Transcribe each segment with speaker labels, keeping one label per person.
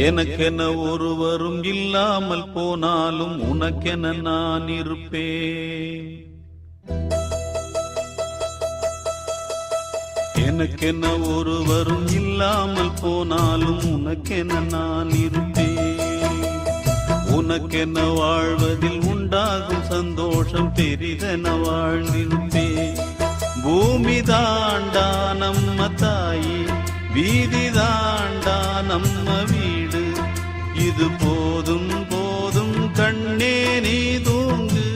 Speaker 1: எனக்கென ஒருவரும் இல்லாமல் போனாலும் உனக்கென நான் இருப்பேன். எனக்கென ஒருவரும் இல்லாமல் போனாலும் உனக்கென நான் இருப்பேன். உனக்கென வாழ்வதில் உண்டாகும் சந்தோஷம் பெரிதென வாழ்ந்திருப்பேன். பூமி தாண்டா நம்ம தாயி, வீதி தாண்டா நம்ம வீடு. இது போதும் போதும் கண்ணே நீ தூங்கு.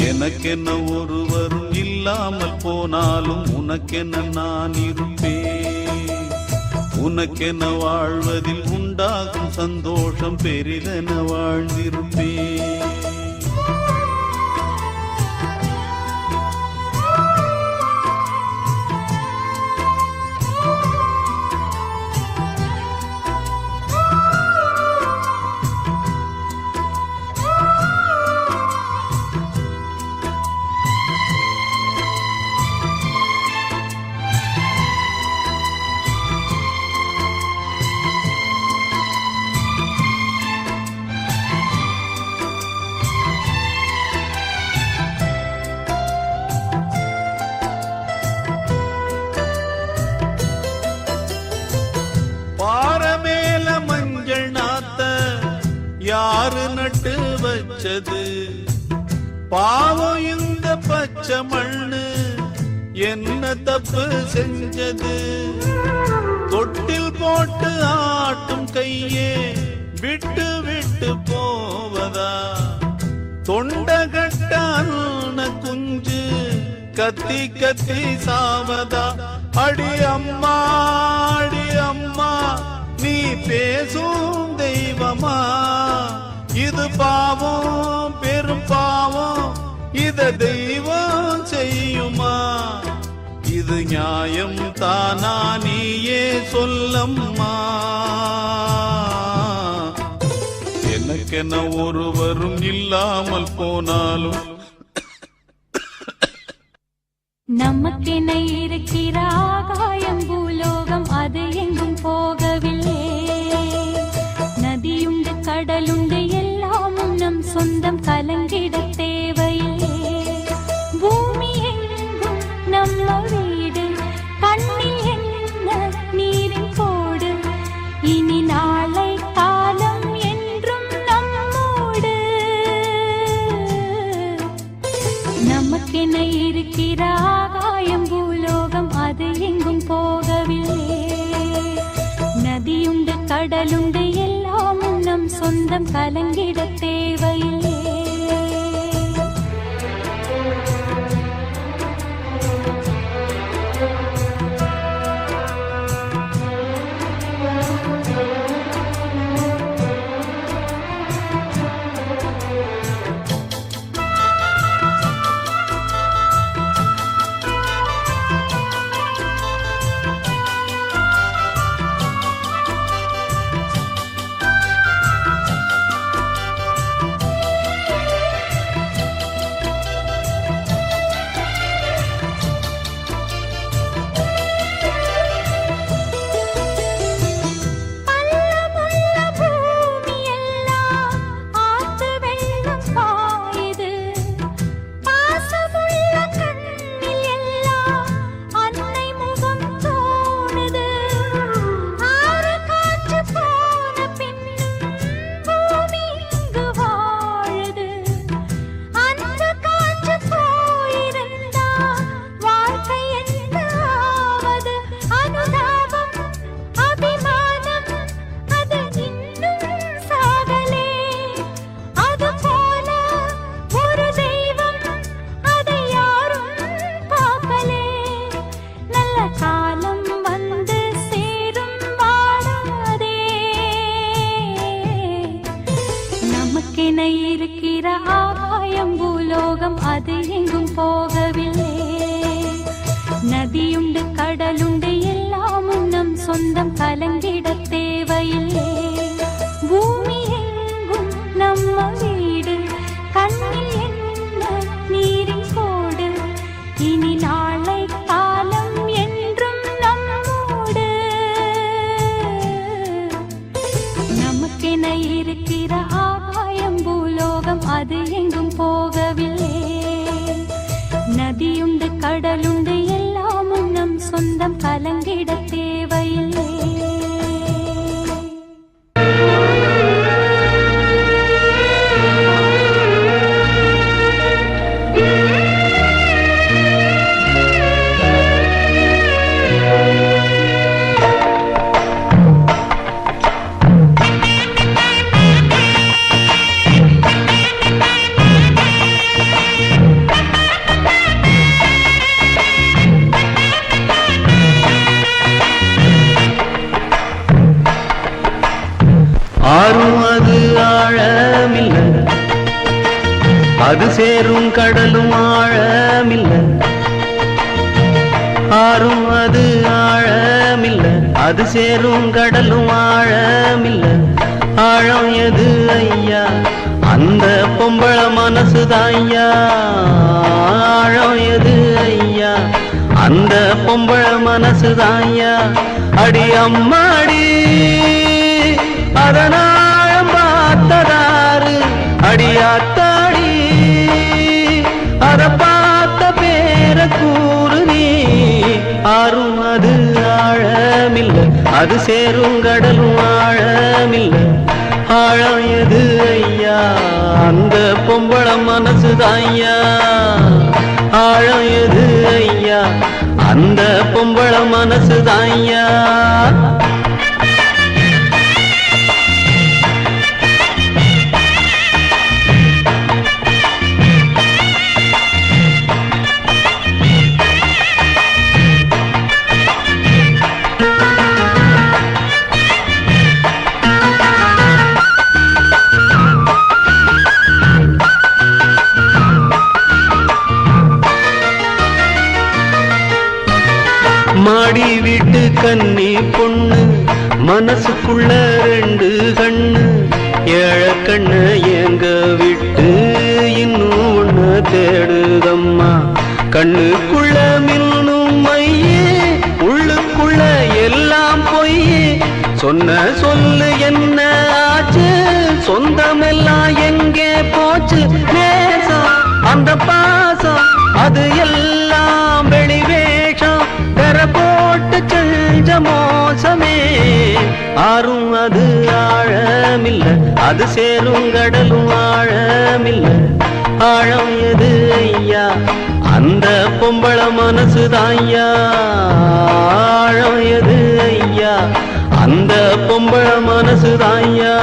Speaker 1: எனக்கென்ன ஒருவரும் இல்லாமல் போனாலும் உனக்கென்ன நான் இருப்பேன். உனக்கென்ன வாழ்வதில் உண்டாகும் சந்தோஷம் பெரிதென வாழ்ந்திருப்பேன். யாரு நட்டு வச்சது பாவம் இந்த பச்சை மண்ணு? என்ன தப்பு செஞ்சது? தொட்டில் போட்டு ஆட்டும் கையே விட்டு விட்டு போவதா? தொண்டகட்டான குஞ்சு கத்தி கத்தி சாவதா? அடி அம்மா அடி அம்மா நீ பேசும் தெய்வமா? இது பாவம் பெரும் பாவம், இத தெய்வம் செய்யுமா? இது நியாயம் தானா நீயே சொல்லம்மா. எனக்கென ஒருவரும் இல்லாமல் போனாலும்
Speaker 2: நமக்கென இருக்கிற ஆகாயம் பூலோகம் அது எங்கும் போகவில்லை. நதியுண்டு கடலுண்டு எல்லாமும் நம் சொந்தம், கலங்கிட தேவையில்லை. பூமி எங்கும் நம்ம வீடு, கண்ணில் என்ன நீரின் போடு. இனி நாளை காலம் என்றும் நம்மோடு. நமக்கென இருக்கிற ஆகாயம் பூலோகம் அது எங்கும் போகவில்லை. நதியுண்டு கடலுண்டு எல்லாமும் நம் சொந்தம், கலங்கிட தேவையில்லை. இருக்கிற ஆகாயம் பூலோகம் அது எங்கும் போகவில்லை. நதியுண்டு கடலுண்டு எல்லாமும் நம் சொந்தம், கலங்கிட தேவையில்லை. பூமி எங்கும் நம்ம வீடு, கண்ணில் என்ன நீரின் கோடு. இனி நாளை காலம் என்றும் நம்மோடு. கடலுண்டு எல்லாம் நம் சொந்தம் கலங்கிட தேவையில்லை.
Speaker 3: ஆறும் அது ஆழமில்ல, அது சேரும் கடலும் ஆழமில்ல. ஆறும் அது ஆழமில்ல, அது சேரும் கடலும் ஆழமில்ல. ஆழம் எது ஐயா, அந்த பொம்பள மனசுதான் ஐயா. ஆழம் எது ஐயா, அந்த பொம்பள மனசுதான் ஐயா. அடி அம்மாடி அதனாழம் பார்த்ததாரு, அடியாத்தாடி அத பார்த்த பேர கூறு நீ. ஆறும் அது ஆழமில்ல, அது சேரும் கடலும் ஆழமில்ல. ஆழம் எது ஐயா, அந்த பொம்பள மனசுதான் ஐயா. ஆழம் எது ஐயா, அந்த பொம்பள மனசுதான் ஐயா. மாடி வீட்டு கன்னி பொண்ணு, மனசுக்குள்ள ரெண்டு கண்ணு. ஏழ கண்ணு எங்க விட்டு இன்னும் ஒண்ணு தேடுதம்மா. கண்ணுக்குள்ள மின்னும் மையே, உள்ளுக்குள்ள எல்லாம் பொய்யே. சொன்ன சொல்லு என்ன ஆச்சு, சொந்தமெல்லாம் எங்கே போச்சு. நேசம் அந்த பாசம் அது எல்லாம் வெளிவேஷம், கர போட்டு செஞ்ச மோசமே. ஆறும் அது ஆழமில்ல, அது சேரும் கடலும் ஆழமில்ல. ஆழம் எது ஐயா, அந்த பொம்பள மனசுதான் ஐயா. ஆழம் எது ஐயா, அந்த பொம்பள மனசுதான் ஐயா.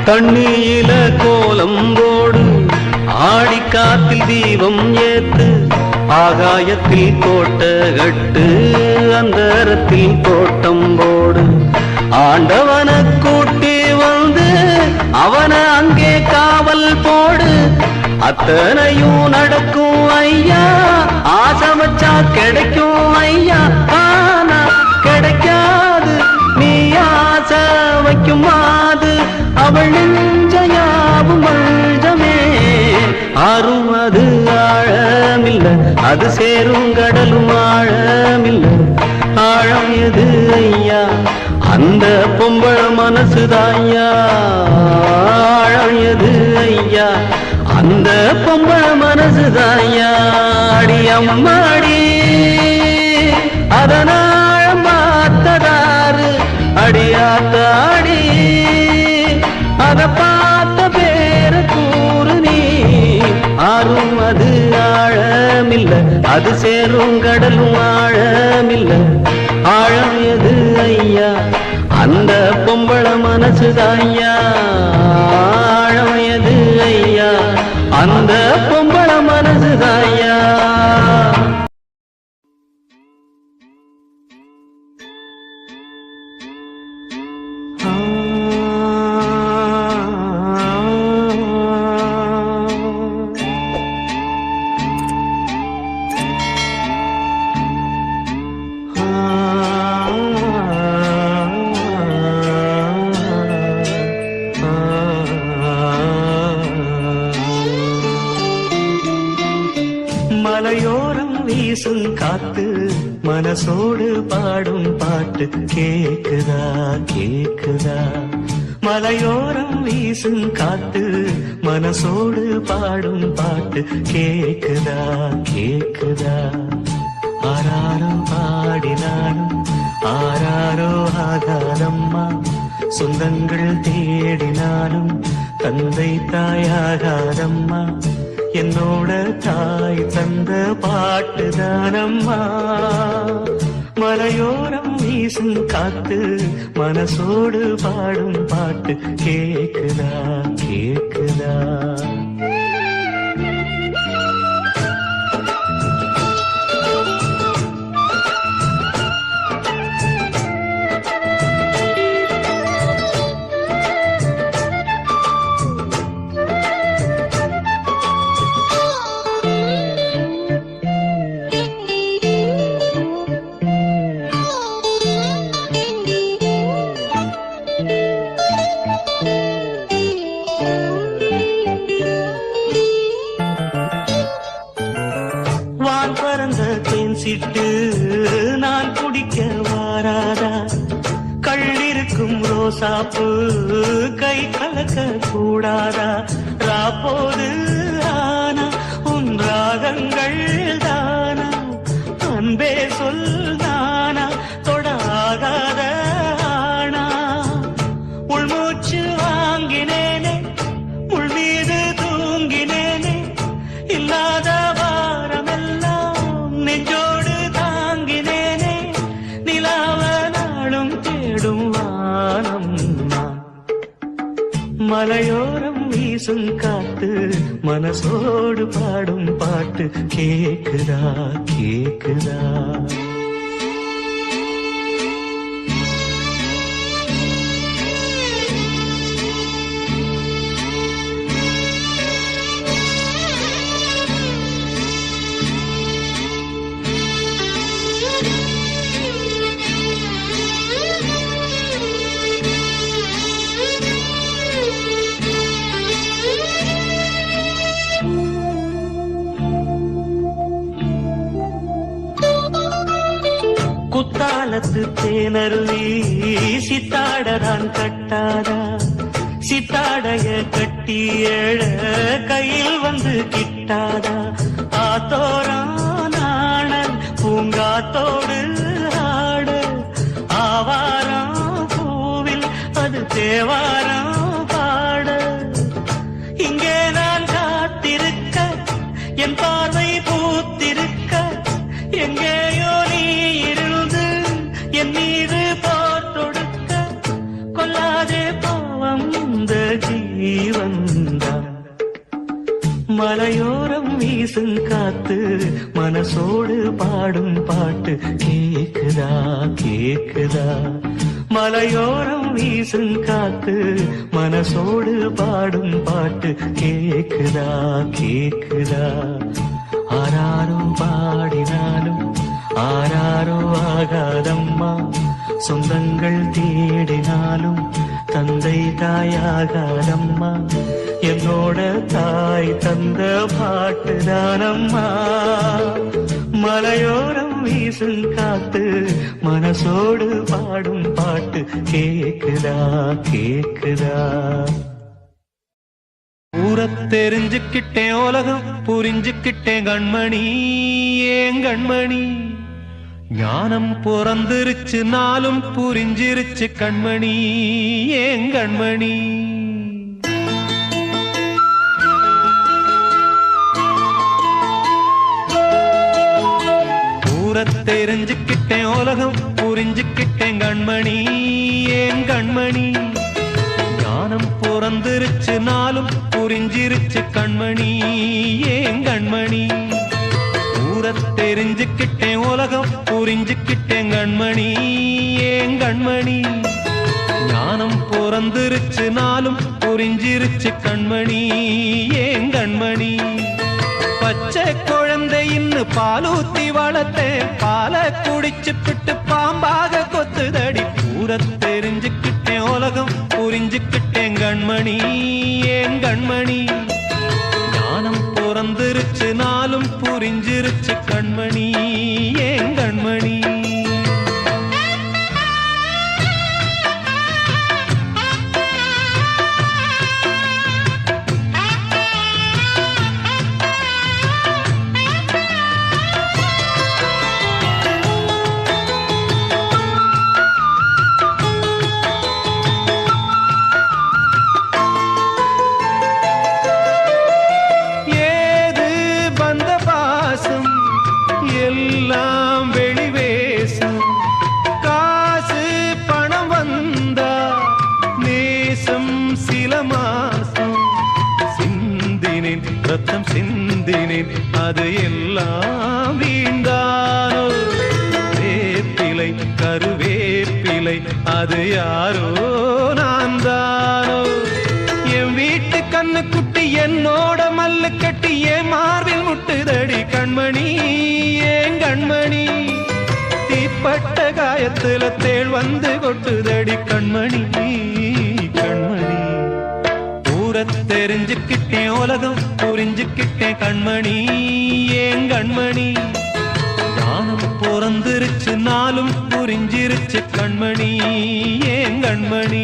Speaker 3: தண்ணியில கோலம் போடு, ஆடிக்காத்தில் தீபம் ஏத்து. ஆகாயத்தில் கோட்ட கட்டு, அந்தரத்தில் தோட்டம் போடு. ஆண்டவன கூட்டி வந்து அவன அங்கே காவல் போடு. அத்தனையும் நடக்கும் ஐயா, ஆசை வச்சா கிடைக்கும் ஐயா. ஆனா கிடைக்காது, நீ ஆசை வைக்கும் மாது அவள் நெஞ்சையாவும் மஞ்சமே. ஆறும் அது ஆழமில்ல, அது சேரும் கடலும் ஆழமில்ல. ஆழம் எது ஐயா, அந்த பொம்பள மனசுதான் ஐயா. ஆழம் எது ஐயா, அந்த பொம்பள மனசுதான் ஐயா. அடி அம்மாடி அதனாழம் பார்த்ததாரு, அடியாத்தாடி அத பார்த்த பேர கூறு நீ. ஆறும் அது ஆழமில்ல, அது சேரும் கடலும் ஆழமில்ல. ஆழம் எது ஐயா, அந்த பொம்பள மனசுதான் ஐயா. ஆழம் எது ஐயா, அந்த பொம்பள மனசுதான் ஐயா. வீசும் காத்து மனசோடு பாடும் பாட்டு கேக்குதா கேக்குதா மலையோரம் வீசும் காத்து மனசோடு பாடும் பாட்டு கேக்குதா கேக்குதா ஆராரோ பாடினாலும் ஆராரோ ஆகாதம்மா சொந்தங்கள் தேடினாலும் தந்தை தாயாகாதம்மா என்னோட தாய் தந்த பாட்டுதானம்மா மலையோரம் வீசும் காத்து மனசோடு பாடும் பாட்டு கேக்குதா கேக்குதா சிட்டு நான் குடிக்க வாராதா கள்ளிருக்கும் ரோசாப்பு கை கலக்க கூடாதா ராப்போது ஆனா உன் ராகங்கள் தானா அன்பே சொல் நானா தொடாகாத ஆனா உள்மூச்சு வாங்கினேனே உள் மீது தூங்கினேனே இல்லாத வாரமெல்லாம் நெஞ்சோ மலையோரம் வீசும் காத்து மனசோடு பாடும் பாட்டு கேக்குதா கேக்குதா குத்தாலத்து தேனருவி சித்தாடதான் கட்டாதா சித்தாடைய கட்டி எழ கையில் வந்து கிட்டாதா ஆத்தோரானாணன் பூங்காத்தோடு ஆட ஆவாரம் பூவில் அது தேவாரம் பாட இங்கே நான் காத்திருக்க என் பார்வை பூத்திருக்க எங்கேயோ நீ என் மீது போர் தொடுக்க கொல்லாதே பாவம் இந்த ஜீவன்தான் மலையோரம் வீசும் காத்து மனசோடு பாடும் பாட்டு கேக்குதா கேக்குதா மலையோரம் வீசும் காத்து மனசோடு பாடும் பாட்டு கேக்குதா கேக்குதா ஆராரோ பாடினாலும் ஆராரோ ஆகாதம்மா சொந்தங்கள் தேடினாலும் தந்தை தாயாகாதம்மா என்னோட தாய் தந்த பாட்டுதானம்மா மலையோரம் வீசும் காத்து மனசோடு பாடும் பாட்டு கேக்குதா கேக்குதா ஊரத் தெரிஞ்சுக்கிட்டேன் உலகம் புரிஞ்சுக்கிட்டேன் கண்மணி ஏன் கண்மணி ஞானம் பிறந்திருச்சு நாளும் புரிஞ்சிருச்சு கண்மணி ஏன் கண்மணி ஊரத் தெரிஞ்சுக்கிட்டேன் உலகம் புரிஞ்சுக்கிட்டேன் கண்மணி ஏன் கண்மணி ஞானம் பிறந்திருச்சு நாளும் புரிஞ்சிருச்சு கண்மணி ஏன் கண்மணி ஊரத் தெரிஞ்சுக்கிட்டேன் உலகம் புரிஞ்சுக்கிட்டேன் கண்மணி ஏன் கண்மணி ஞானம் பிறந்திருச்சு நாளும் புரிஞ்சிருச்சு கண்மணி ஏன் கண்மணி பச்சை குழந்தையின்னு பாலூத்தி வளர்த்தேன் பாலை குடிச்சு பிட்டு பாம்பாக கொத்துதடி ஊரத் தெரிஞ்சுக்கிட்டேன் உலகம் புரிஞ்சுக்கிட்டேன் கண்மணி ஏன் கண்மணி ஞானம் பிறந்திருச்சு நாளும் புரிஞ்சிருச்சு கண்மணி ஏன் கண்மணி எல்லாம் வெளிவேசம் காசு பணம் வந்தா நேசம் சில மாசம் சிந்தினேன் ரத்தம் சிந்தினேன் அது எல்லாம் வீண்டானோ வேப்பிலை கருவேப்பிலை அது யாரோ நான் தானோ என் வீட்டு கண்ணு குட்டி என்னோட மல்லு கட்டி என் மார்பில் முட்டுதடி கண்மணி ஏன் கண்மணி தீப்பட்ட காயத்துல தேள் வந்து கொட்டுதடி கண்மணி கண்மணி ஊர தெரிஞ்சுக்கிட்டேன் உலகம் புரிஞ்சுக்கிட்டேன் கண்மணி ஏன் கண்மணி ஞானம் பிறந்திருச்சு நாளும் புரிஞ்சிருச்சு கண்மணி ஏன் கண்மணி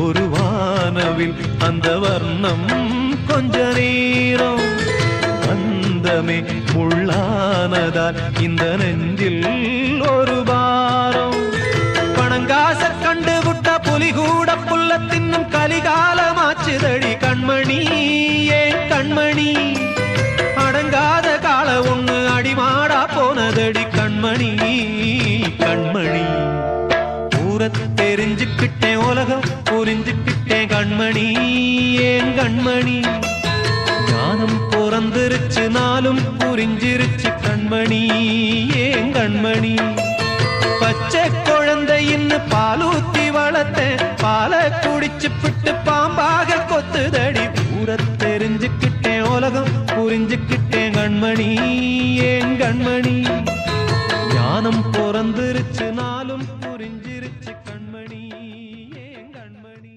Speaker 3: ஒரு வானவில் அந்த வர்ணம் கொஞ்ச நேரம் வந்தமே முள்ளானதால் இந்த நெஞ்சில் ஒரு பாரம் பணங்காச கண்டு விட்ட புலி கூட புல்ல தின்னும் கலிகாலமாச்சுதடி கண்மணி ஏன் கண்மணி அடங்காத கால ஒண்ணு அடிமாடா போனதடி கண்மணி கண்மணி தெரிஞ்சுக்கிட்டேன் உலகம் புரிஞ்சுக்கிட்டேன் கண்மணி ஏன் கண்மணி ஞானம் பிறந்திருச்சு நாளும் புரிஞ்சிருச்சு கண்மணி ஏன் கண்மணி பச்சை குழந்தையின்னு பாலூத்தி வளர்த்தேன் பாலை குடிச்சு பிட்டு பாம்பாக கொத்துதடி பூர தெரிஞ்சுக்கிட்டேன் உலகம் புரிஞ்சுக்கிட்டேன் கண்மணி ஏன் கண்மணி ஞானம் பிறந்திருச்சு நாளும் புரிஞ்சிருச்சு கண்மணி ஏன் கண்மணி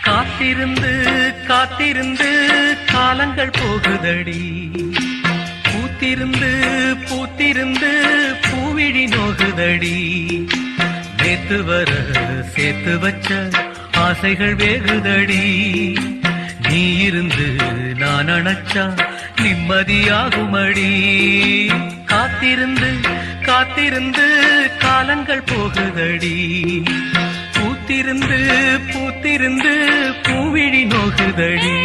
Speaker 4: காத்திருந்து காத்திருந்து காலங்கள் போகுதடி பூத்திருந்து பூத்திருந்து பூவிழி நோகுதடி நேத்து வர சேர்த்து வச்ச ஆசைகள் வேகுதடி நீ இருந்து நான் அணைச்சா நிம்மதியாகுமடி காத்திருந்து காத்திருந்து காலங்கள் போகுதடி பூத்திருந்து பூத்திருந்து பூவிழி நோகுதடி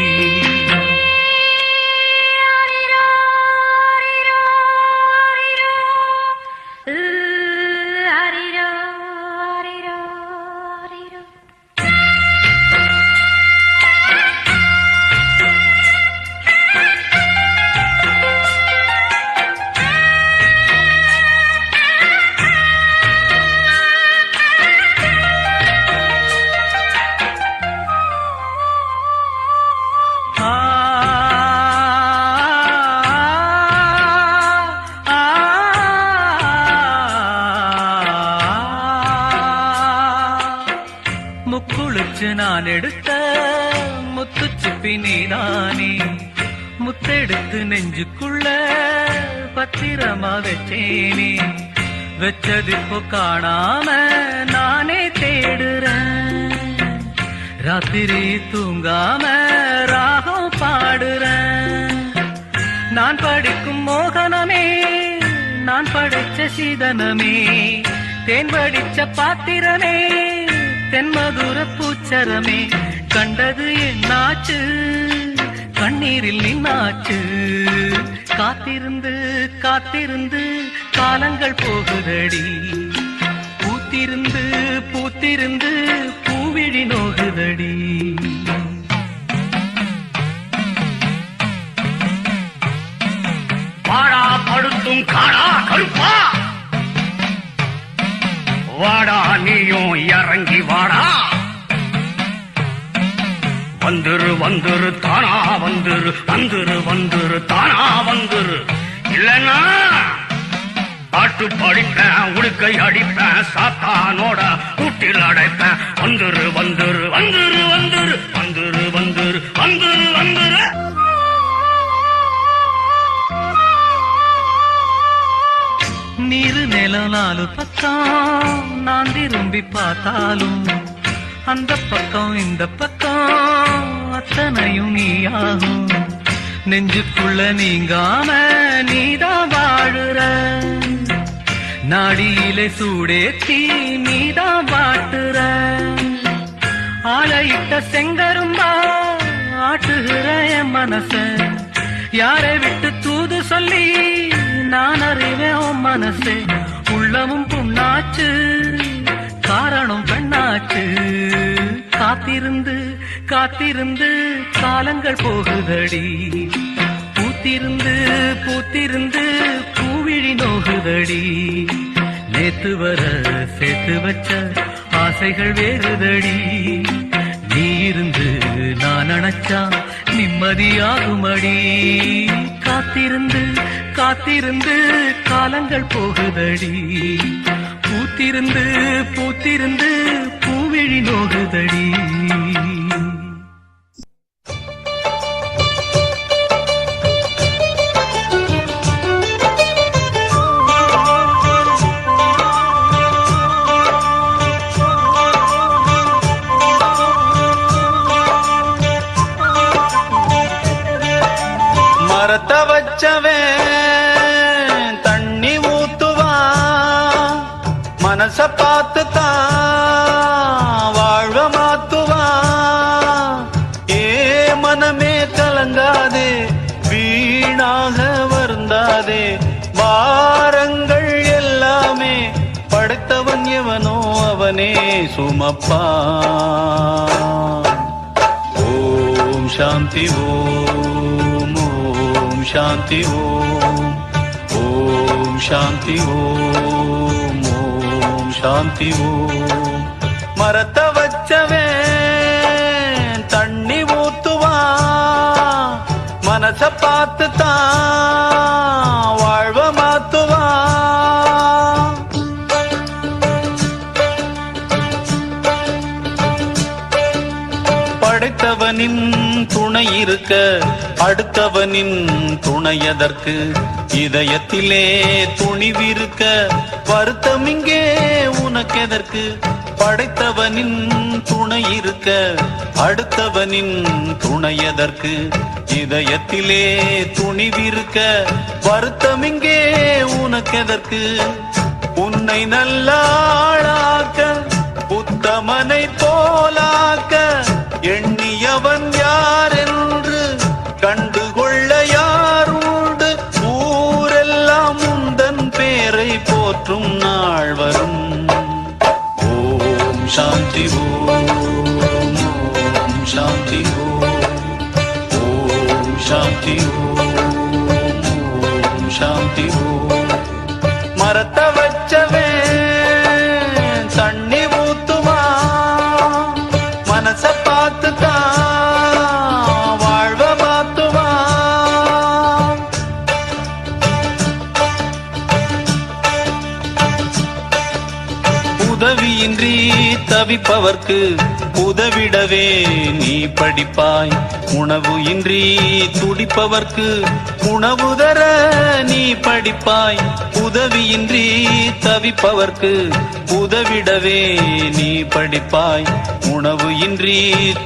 Speaker 4: முக்குளிச்சு நான் எடுத்த முத்துச்சிப்பி நீதானே முத்தெடுத்து நெஞ்சுக்குள்ள பத்திரமா வச்சேனே, வச்சது இப்போ காணாம நானே தேடுறேன். ராத்திரி தூங்காம ராகம் பாடுறேன். நான் படிக்கும் மோகனமே, நான் படைச்ச சீதனமே, தேன் வடிச்ச பாத்திரமே, தென்மதுர பூச்சரமே, கண்டது என்னாச்சு, கண்ணீரில் நின்னாச்சு. காத்திருந்து காத்திருந்து காலங்கள் போகுதடி, பூத்திருந்து பூத்திருந்து பூவிழி நோகுதடி.
Speaker 5: வாடா படுத்தும் காடா கருப்பா, வாடா நீயும் இறங்கி வாடா. வந்துரு வந்துரு தானா வந்துரு, வந்துரு வந்துரு தானா வந்துரு. இல்லன்னா பாட்டு படிப்பேன், உடுக்கை அடிப்பேன், சாத்தானோட கூட்டில் அடைப்பேன். வந்துரு வந்துரு வந்துரு வந்துரு வந்துரு வந்துரு வந்துரு வந்துரு.
Speaker 4: நீரு நிலம் நாலு பக்கம் நான் திரும்பி பார்த்தாலும், அந்த பக்கம் இந்த பக்கம் அத்தனையும் நீயாகும். நெஞ்சுக்குள்ள நீங்காம நீதான் வாழுற, நாடியிலே சூடேத்தி நீதான் வாட்டுற. ஆளையிட்ட செங்கரும்பா ஆட்டுகிற என் மனச, யாரை விட்டு தூது சொல்லி நான் அறிவேன் உன் மனசே. உள்ளமும் புண்ணாச்சு, காரணம் பெண்ணாச்சு. காத்திருந்து காத்திருந்து காலங்கள் போகுதடி, பூத்திருந்து பூத்திருந்து பூவிழி நோகுதடி. நேத்து வர சேர்த்து வச்ச ஆசைகள் வேறுதடி, நீ இருந்து நான் நினைச்சா நிம்மதியாகுமடி. காத்திருந்து காத்திருந்து காலங்கள் போகுதடி, பூத்திருந்து பூத்திருந்து பூவிழி நோகுதடி.
Speaker 1: மரத்த வச்சவன் தண்ணி ஊத்துவா, மனச பார்த்து தான் வாழ்வ மாத்துவா. ஏ மனமே கலங்காதே, வீணாக வருந்தாதே, பாரங்கள் எல்லாமே படைத்தவன் எவனோ அவனே சுமப்பா. ஓம் சாந்தி ஓம், ஓம் சாந்தி ஓம், ஓம் சாந்தி ஓம், ஓம் சாந்தி ஓம். மரத்த வச்சவன் தண்ணி ஊத்துவா, மனச பார்த்து தான் வாழ்வ மாத்துவா. படைத்தவனின் துணை இருக்க அடுத்தவனின் துணை எதற்கு? இதயத்திலே துணிவிருக்க வருத்தம் இங்கே உனக்கெதற்கு? படைத்தவனின் துணை இருக்க அடுத்தவனின் துணை எதற்கு? இதயத்திலே துணிவிருக்க வருத்தம் இங்கே உனக்கெதற்கு? உன்னை நல்லாளாக்க உத்தமனை போலாக்க எண்ணியவன் யார் என்று கண்டுகொள்ள யாருண்டு? ஊரெல்லாம் உந்தன் பேரை போற்றும் நாள் வரும். ஓம் சாந்தி ஓம், ஓம் சாந்தி ஓம், ஓம் சாந்தி ஓம், ஓம் சாந்தி ஓம். மரத்த வச்சவே தண்ணி ஊத்துவா, மனச பார்த்து தான் வாழ்வ மாத்துவா. உதவியின்றி தவி தவிப்பவர்க்கு உதவிடவே நீ படிப்பாய். உணவு இன்றி துடிப்பவர்க்கு உணவு தர நீ படிப்பாய். உதவியின்றி தவிப்பவர்க்கு உதவிடவே நீ படிப்பாய். உணவு இன்றி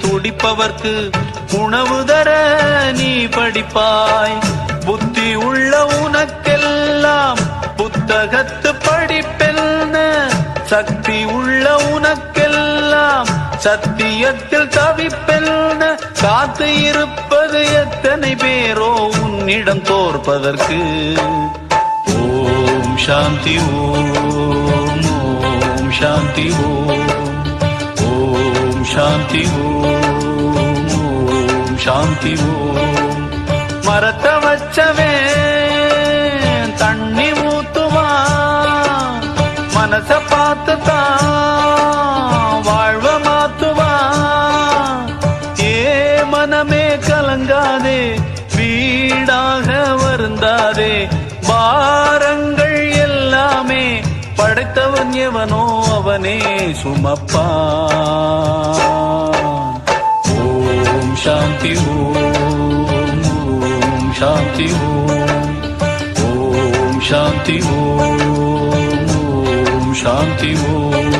Speaker 1: துடிப்பவர்க்கு உணவு தர நீ படிப்பாய். புத்தி உள்ள உனக்கெல்லாம் புத்தகத்து படிப்பெல்ன, சக்தி உள்ள உனக்கெல்லாம் சத்தியத்தில் தவிப்பெல்ன. காத்து இருப்பது எத்தனை பேரோ உன்னிடம் தோற்பதற்கு. ஓம் சாந்தி ஓம், ஓம் சாந்தி ஓம், ஓம் சாந்தி ஓம், ஓம் சாந்தி ஓம். மரத்த வச்சவே தண்ணி ஊத்துமா, மனச பார்த்துதான் வாழ்வ மாத்துவா. ஏ மனமே கலங்காதே, வீடாக வருந்தாதே. பாரங்கள் எல்லாமே படைத்தவன் எவனோ அவனே சுமப்பான். ஓம் சாந்தி ஓம், ஓம் சாந்தி ஓம், ஓம் சாந்தி ஓம், ஓம் சாந்தி ஓம்.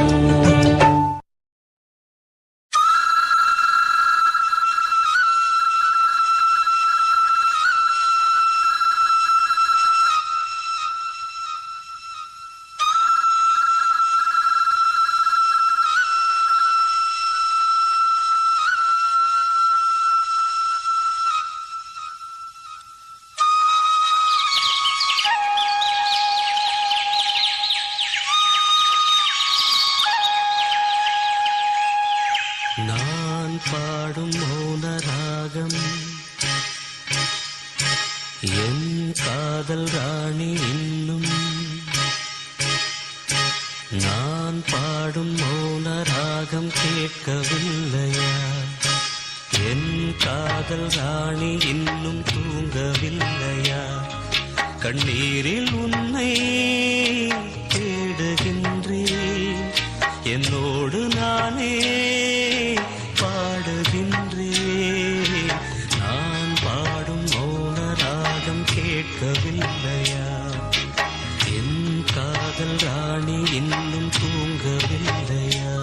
Speaker 6: நான் பாடும் மௌன ராகம் என் காதல் ராணி இன்னும். நான் பாடும் மௌன ராகம் கேட்கவில்லையா? என் காதல் ராணி இன்னும் தூங்கவில்லையா? கண்ணீரில் உன்னை தேடுகின்றேன், என்னோடு நானே பாடுகின்றேன். நான் பாடும் மௌன ராகம் கேட்கவில்லையா? என் காதல் ராணி இன்னும் தூங்கவில்லையா?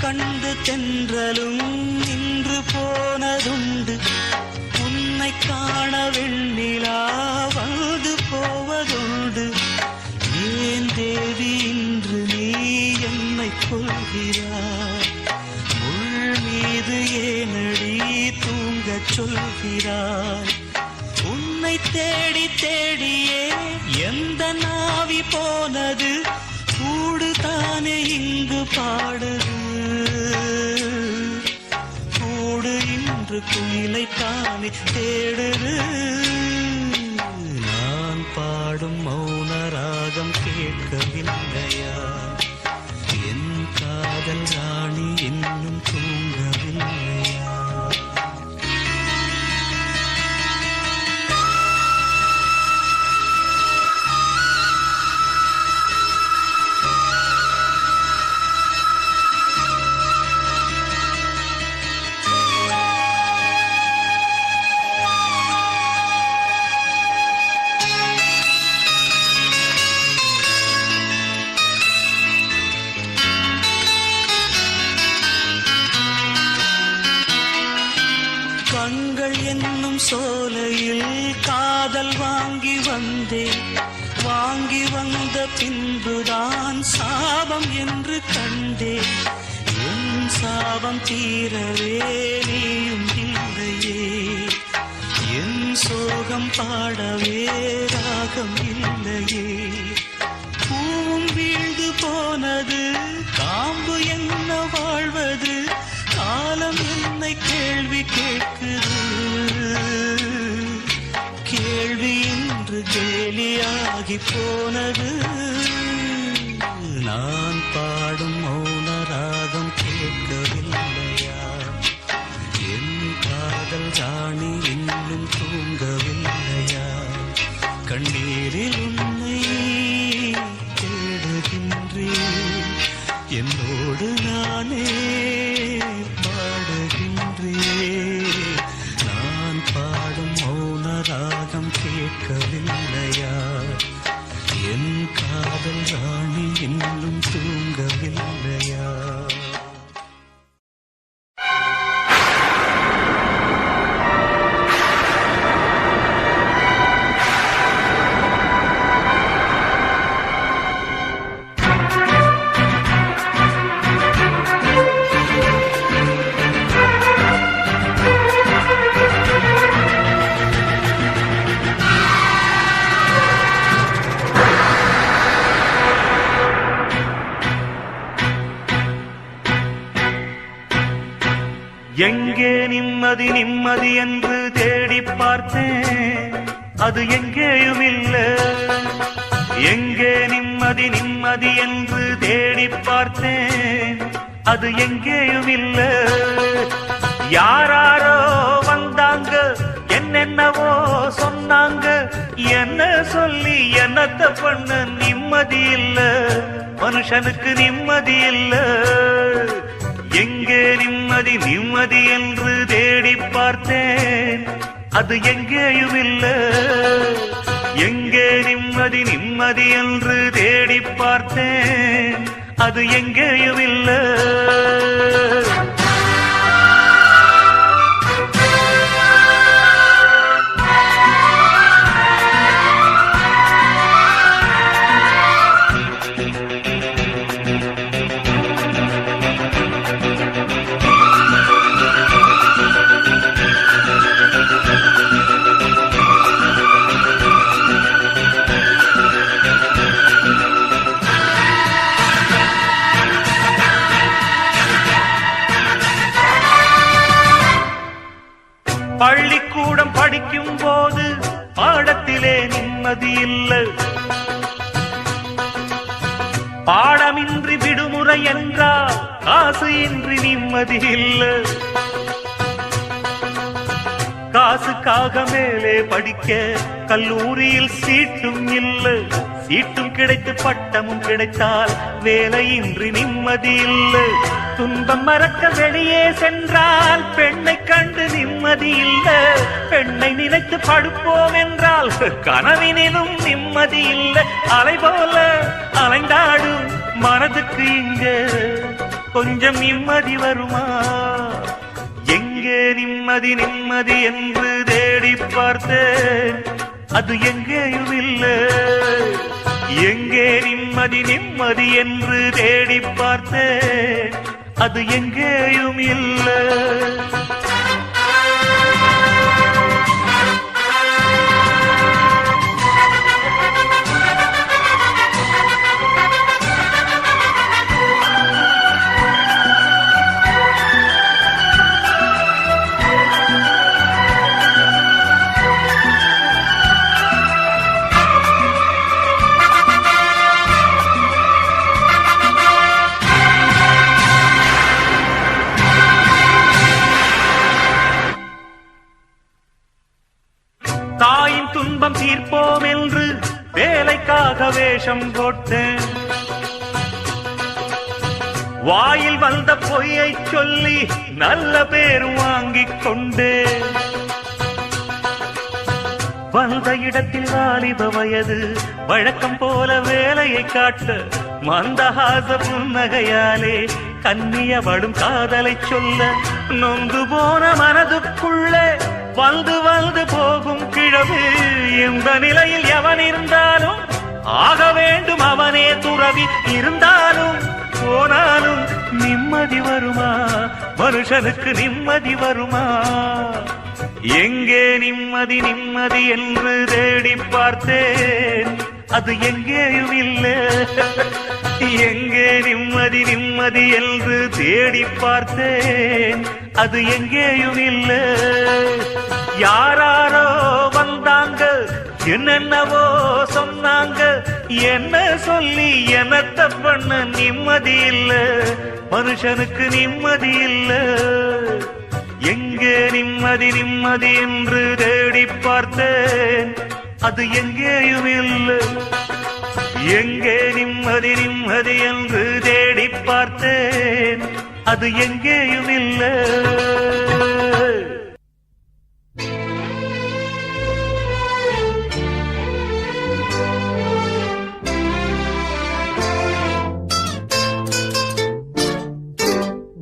Speaker 6: கண்டு தென்றலும் நின்று போனதுண்டு, உன்னை காண வெண்ணிலா வந்து போவதுண்டு. ஏன் தேவி இன்று நீ என்னை கொள்கிறாய்? முள் மீது ஏனடி தூங்கச் சொல்கிறாய்? உன்னை தேடி தேடியே எந்த நாவி போனது, கூடு தானே இங்கு பாடுது. கூடு இன்று குயிலை தானே தேடுது. நான் பாடும் மௌன ராகம் கேட்கவில்லையா? என் காதல் ராணி இன்னும் தூங்கவில்லையா? கண்கள் என்னும் சோலையில் காதல் வாங்கி வந்தேன். வாங்கி வந்த பின்புதான் சாபம் என்று கண்டேன். என் சாபம் தீரவே நீயும் இல்லையே, என் சோகம் பாடவே ராகம் இல்லையே. பூ வீழ்ந்து போனது காம்பு என்ன வாழ்வது காலம் என்னை கேள்வி கேட்குது கேள்வி இன்று கேலியாகி போனது நான் பாடும் மௌன ராகம் கேட்கவில்லையா என் காதல் ராணி இன்னும் தூங்கவில்லையா கண்ணீரில் உன்னை தேடுகின்றேன் என்னோடு நானே பாடுகின்றேன் நான் பாடும் மௌன ராகம் கேட்கவில்லையா என் காதல் ராணி இன்னும் தூங்கவில்லையா
Speaker 3: எங்கே நிம்மதி நிம்மதி என்று தேடி பார்த்தேன் அது எங்கேயும் இல்லை எங்கே நிம்மதி நிம்மதி என்று தேடி பார்த்தேன் அது எங்கேயும் இல்லை யாராரோ வந்தாங்க என்னென்னவோ சொன்னாங்க என்ன சொல்லி என்னத்த பண்ண நிம்மதி இல்ல மனுஷனுக்கு நிம்மதி இல்ல எங்கே நிம்மதி நிம்மதி என்று தேடி பார்த்தேன் அது எங்கேயும் இல்ல எங்கே நிம்மதி நிம்மதி என்று தேடி பார்த்தேன் அது எங்கேயும் இல்ல பள்ளிக்கூடம் படிக்கும் போது பாடத்திலே நிம்மதி இல்லை பாடமின்றி விடுமுறை என்றால் காசு இன்றி நிம்மதி இல்லை காசுக்காக மேலே படிக்க கல்லூரியில் சீட்டும் இல்லை சீட்டும் கிடைத்து பட்டமும் கிடைத்தால் வேலையின்றி நிம்மதி இல்லை துன்பம் மறக்க வெளியே சென்றால் பெண்ணை கண்டு நிம்மதி இல்லை பெண்ணை நினைத்து படுப்போம் என்றால் கனவினிலும் நிம்மதி இல்லை அலை போல அலைந்தாடும் மனதுக்கு இங்க கொஞ்சம் நிம்மதி வருமா எங்கே நிம்மதி நிம்மதி என்று தேடி பார்த்தேன் அது எங்கேயும் இல்லை எங்கே நிம்மதி நிம்மதி என்று தேடி பார்த்தேன் அது எங்கேயும் இல்லை தாயின் துன்பம் தீர்ப்போம் என்று வேலைக்காக வேஷம் போட்டேன் வாயில் வந்த பொய்யை சொல்லி நல்ல பேர் வாங்கிக் கொண்டேன் வந்த இடத்தில் வாலிப வயது வழக்கம் போல வேலையை காட்ட மந்தஹாச புன்னகையாலே கன்னியவடும் காதலை சொல்ல நொந்து போன மனதுக்குள்ளே வந்து வந்து போகும் கிழவு இந்த நிலையில் எவன் இருந்தாலும் ஆக வேண்டும் அவனே துறவி இருந்தாலும் போனாலும் நிம்மதி வருமா மனுஷனுக்கு நிம்மதி வருமா எங்கே நிம்மதி நிம்மதி என்று தேடி பார்த்தேன் அது எங்கேயும் இல்ல. எங்கே நிம்மதி நிம்மதி என்று தேடி பார்த்தேன், அது எங்கேயும் இல்ல. யாராரோ வந்தாங்க, என்னென்னவோ சொன்னாங்க, என்ன சொல்லி என்னத்த பண்ண நிம்மதி இல்ல, மனுஷனுக்கு நிம்மதி இல்ல. எங்கே நிம்மதி நிம்மதி என்று தேடி பார்த்தேன், அது எங்கேயும் இல்லை. எங்கே நிம்மதி நிம்மதி என்று தேடி பார்த்தேன், அது எங்கேயும் இல்லை.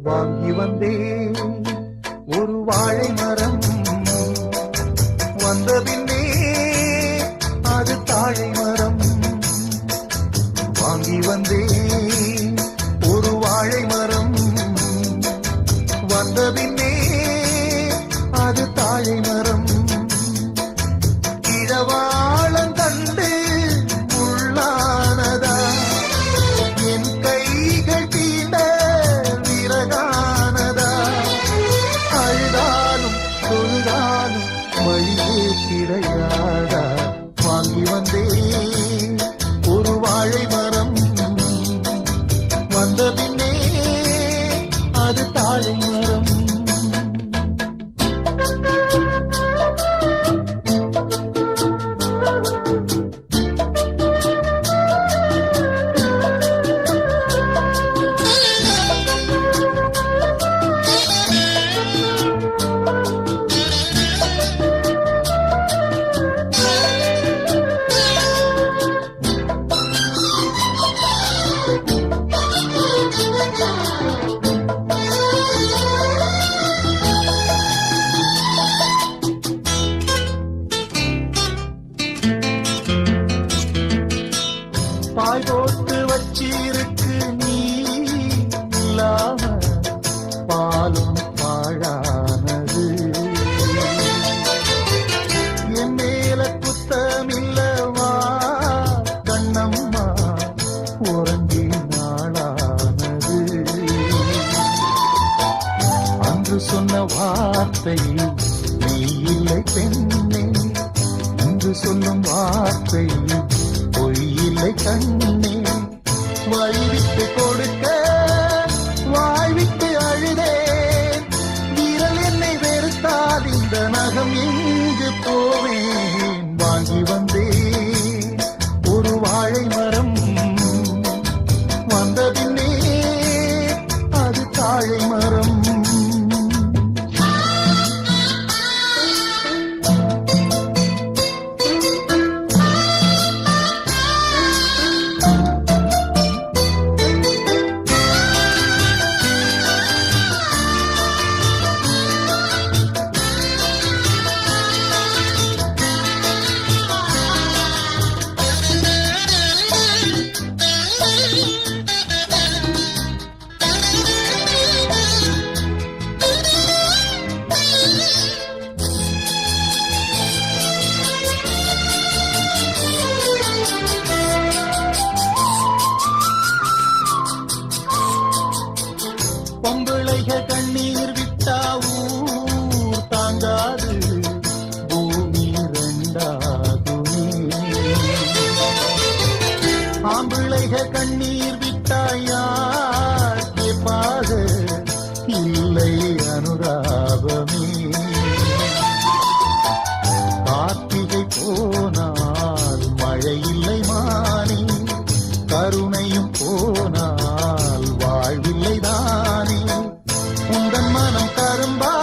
Speaker 7: வாங்கி வந்தேன் ஒரு வாழை மரம், வந்த பின்னே அது தாழை மரம். வாங்கி வந்தேன் ஒரு வாழை மரம், வந்த பின்னே அது தாழை மரம். இளவாளம் கண்டு முள்ளானதா, என் கைகள் தீண்ட விறகானதா. அழுதாலும் தொழுதாலும் வழியே கிடையாதா. வாங்கி வந்தேன் ஒரு வாழை மரம், வந்த பின்னே அது தாழை மரம். பாய் போட்டு வச்சிருக்கு நீ இல்லாம பாலும் பாழானது. என் மேல குத்தமில்லவா கண்ணம்மா, உறங்கி நாளானது. அன்று சொன்ன வார்த்தை நீ இல்லை பெண்ணே, இன்று சொல்லும் வார்த்தை பொய் இல்லை கண்ணே. வழிவிட்டு கொடுக்க வாய்விட்டு அழுதேன், விரல் என்னை வெறுத்தால் இந்த நகம் எங்கு போவேன். வாங்கி வந்தேன் ஒரு வாழை மரம், வந்த பின்னே அது தாழை மரம். பொம்பளைக கண்ணீர் விட்டா ஊர் தாங்காது, பூமி ரெண்டாகுமே. ஆம்பிளைக கண்ணீர் விட்டா யார் கேட்பாக, இல்லை அனுராபமே. கார்த்திகை போனால் மழை இல்லை மானே, கருணையும் போனால் வாழ்வில்லை தானே. உந்தன் மனம் கரும்பா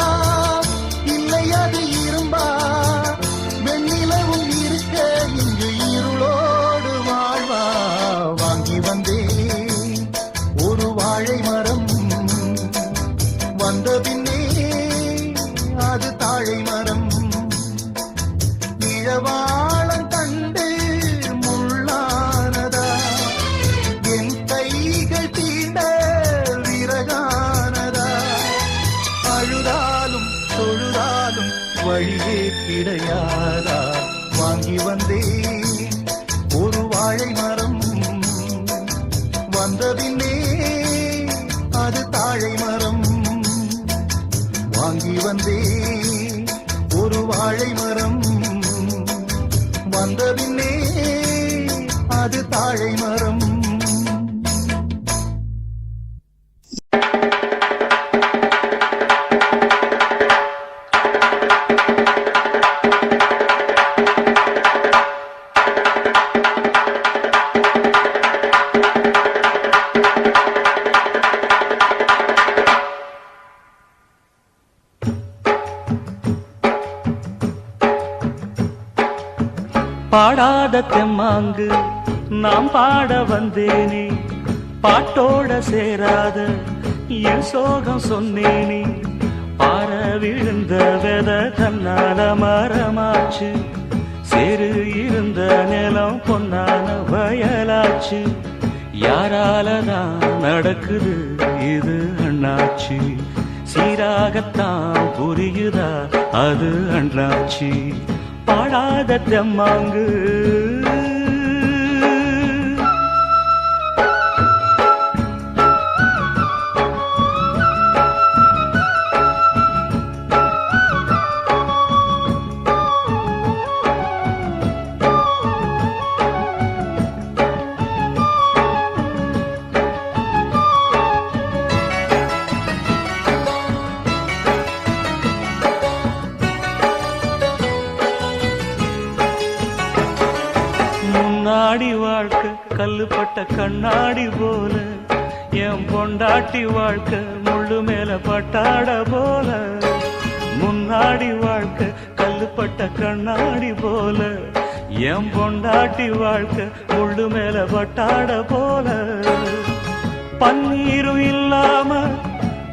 Speaker 7: இல்லை அது இரும்பா, வெண்ணிலவும் இருக்க இங்கு இருளோடு வாழ்வா. வாங்கி வந்தேன் ஒரு வாழை மரம், வந்த பின்னே அது தாழை மரம். இளவாளம் கண்டு முள்ளானதா, என் கைகள் தீண்ட விறகானதா. அழுதாலும் தொழுதாலும் வழியே கிடையாதா. வாங்கி வந்தேன் ஒரு வாழை மரம் வந்ததின்னே அது தாழை மரம் வாங்கி வந்தே ஒரு வாழை மரம் வந்ததின்னே அது தாழை மரம்.
Speaker 6: பாடாத தெம்மாங்கு நாம் பாட வந்தேனே, பாட்டோட சேராத என் சோகம் சொன்னேனே. பாற விழுந்த வெத தன்னால மரமாச்சு, சேரு இருந்த நிலம் பொன்னான வயலாச்சு. யாராலதான் நடக்குது இது அண்ணாச்சி, சீராகத்தான் புரியுதா அது அண்ணாச்சி. பாடாத தெம்மாங்கு முன்னாடி வாழ்க்கை கல்லுப்பட்ட கண்ணாடி போல, என் பொண்டாட்டி வாழ்க்கை முள்ளு மேல பட்டாட போல. முன்னாடி வாழ்க்கை கல்லுப்பட்ட கண்ணாடி போல, என் பொண்டாட்டி வாழ்க்கை முள்ளு மேல பட்டாட போல. பன்னீரும் இல்லாம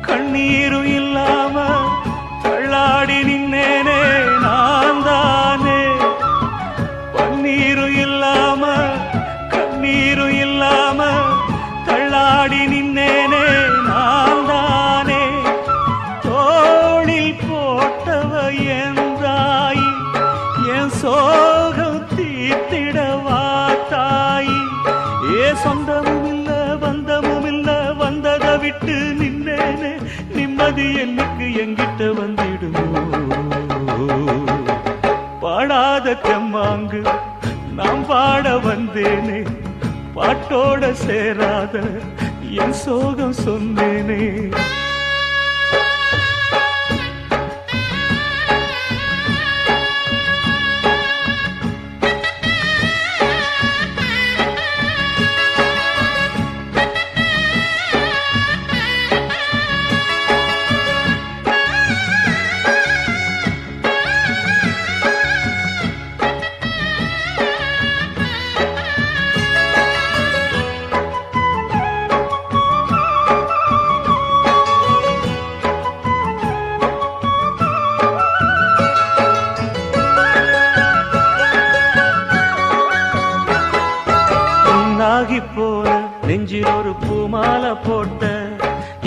Speaker 6: கண்ணீரும் இல்லாம தள்ளாடி நின்னேனே நான் தானே. பன்னீரும் இல்லாம கண்ணீரும் இல்லாம தள்ளாடி நின்னேனே நான் தானே. தோளில் போட்டவ என் தாயி, என் சோகம் தீர்த்திடவா தாயி. ஏ சொந்தமும் இல்ல பந்தமும் இல்ல, வந்ததை விட்டு நின்னேனே. நிம்மதி என்னைக்கு எங்கிட்ட வந்திடுமோ. பாடாத தெம்மாங்கு நாம் பாட வந்தேனே, பாட்டோட சேராத என் சோகம் சொன்னேனே. போல நெஞ்சில் ஒரு பூமாலை போட்ட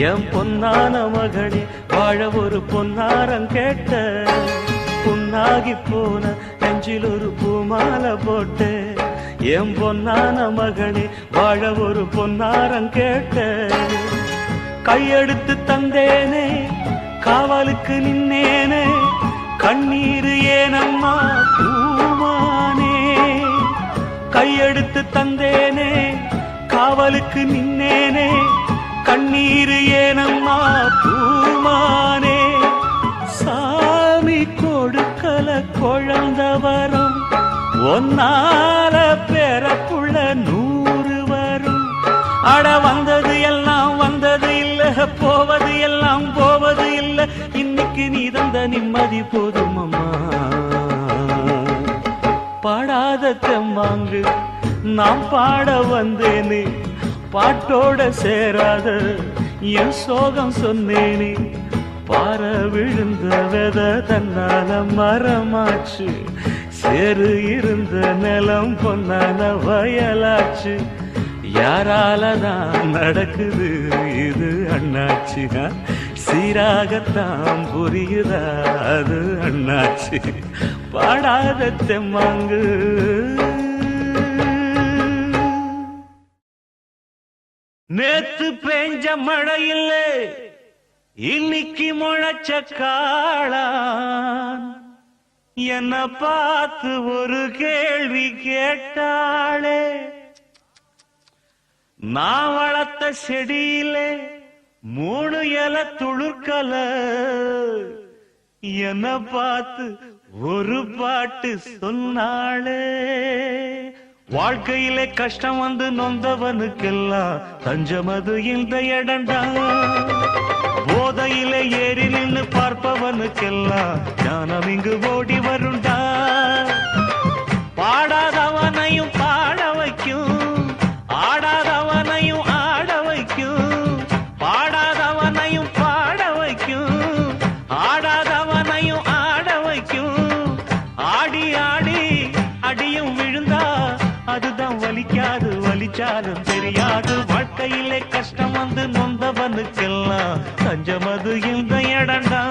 Speaker 6: என் பொன்னான மகளே, வாழ ஒரு பொன்னாரம் கேட்ட. புண்ணாகி போன நெஞ்சில் ஒரு பூமாலை போட்ட என் பொன்னான மகளே, வாழ ஒரு பொன்னாரம் கேட்ட. கையெடுத்து தந்தேனே காவலுக்கு நின்னேனே, கண்ணீர் ஏனம்மா பூமானே. கையெடுத்து தந்தேனே காவலுக்கு நின்னேனே, கண்ணீர் ஏனம்மா பூமானே. சாமி கொடுக்கல குழந்த வரும், ஒன்னால பிறப்புள்ள 100 வரும். அட வந்தது எல்லாம் வந்தது இல்ல, போவது எல்லாம் போவது இல்ல. இன்னைக்கு நீ தந்த நிம்மதி போதுமம்மா. பாடாத தெம்மாங்கு நாம் பாட வந்தேனே, பாட்டோட சேராத என் சோகம் சொன்னேனே. பாற விழுந்த வெத தன்னால மரமாச்சு, சேரு இருந்த நிலம் பொன்னான வயலாச்சு. யாராலதான் நடக்குது இது அண்ணாச்சி, சீராகத்தான் புரியுதா அது அண்ணாச்சி. பாடாத தெம்மாங்கு நேத்து பெஞ்ச மழை இல்லை இன்னைக்கு முளைச்ச காளான் என்ன பார்த்து ஒரு கேள்வி கேட்டாளே நான் வளர்த்த செடியிலே 3 இலை துளுர்க்கல என்ன பார்த்து ஒரு பாட்டு சொன்னாளே வாழ்க்கையிலே கஷ்டம் வந்து நொந்தவனுக்கெல்லாம் தஞ்சமது இந்த இடண்டா போதையிலே ஏறி நின்று பார்ப்பவனுக்கெல்லாம் ஞானம் இங்கு ஓடி வருண்டா பாடாதவனையும் பாட வைக்கும் ஆடாதவனையும் ஆட வைக்கும் பாடாதவனையும் பாட வைக்கும் ஆடாதவனையும் ஆட வைக்கும் ஆடி ஆடி அடியும் விழுந்தா அதுதான் வலிக்காது வலிச்சாலும் தெரியாது வாழ்க்கையிலே கஷ்டம் வந்து நொந்தவனுக்கெல்லாம் தஞ்சமது இந்த இடண்டா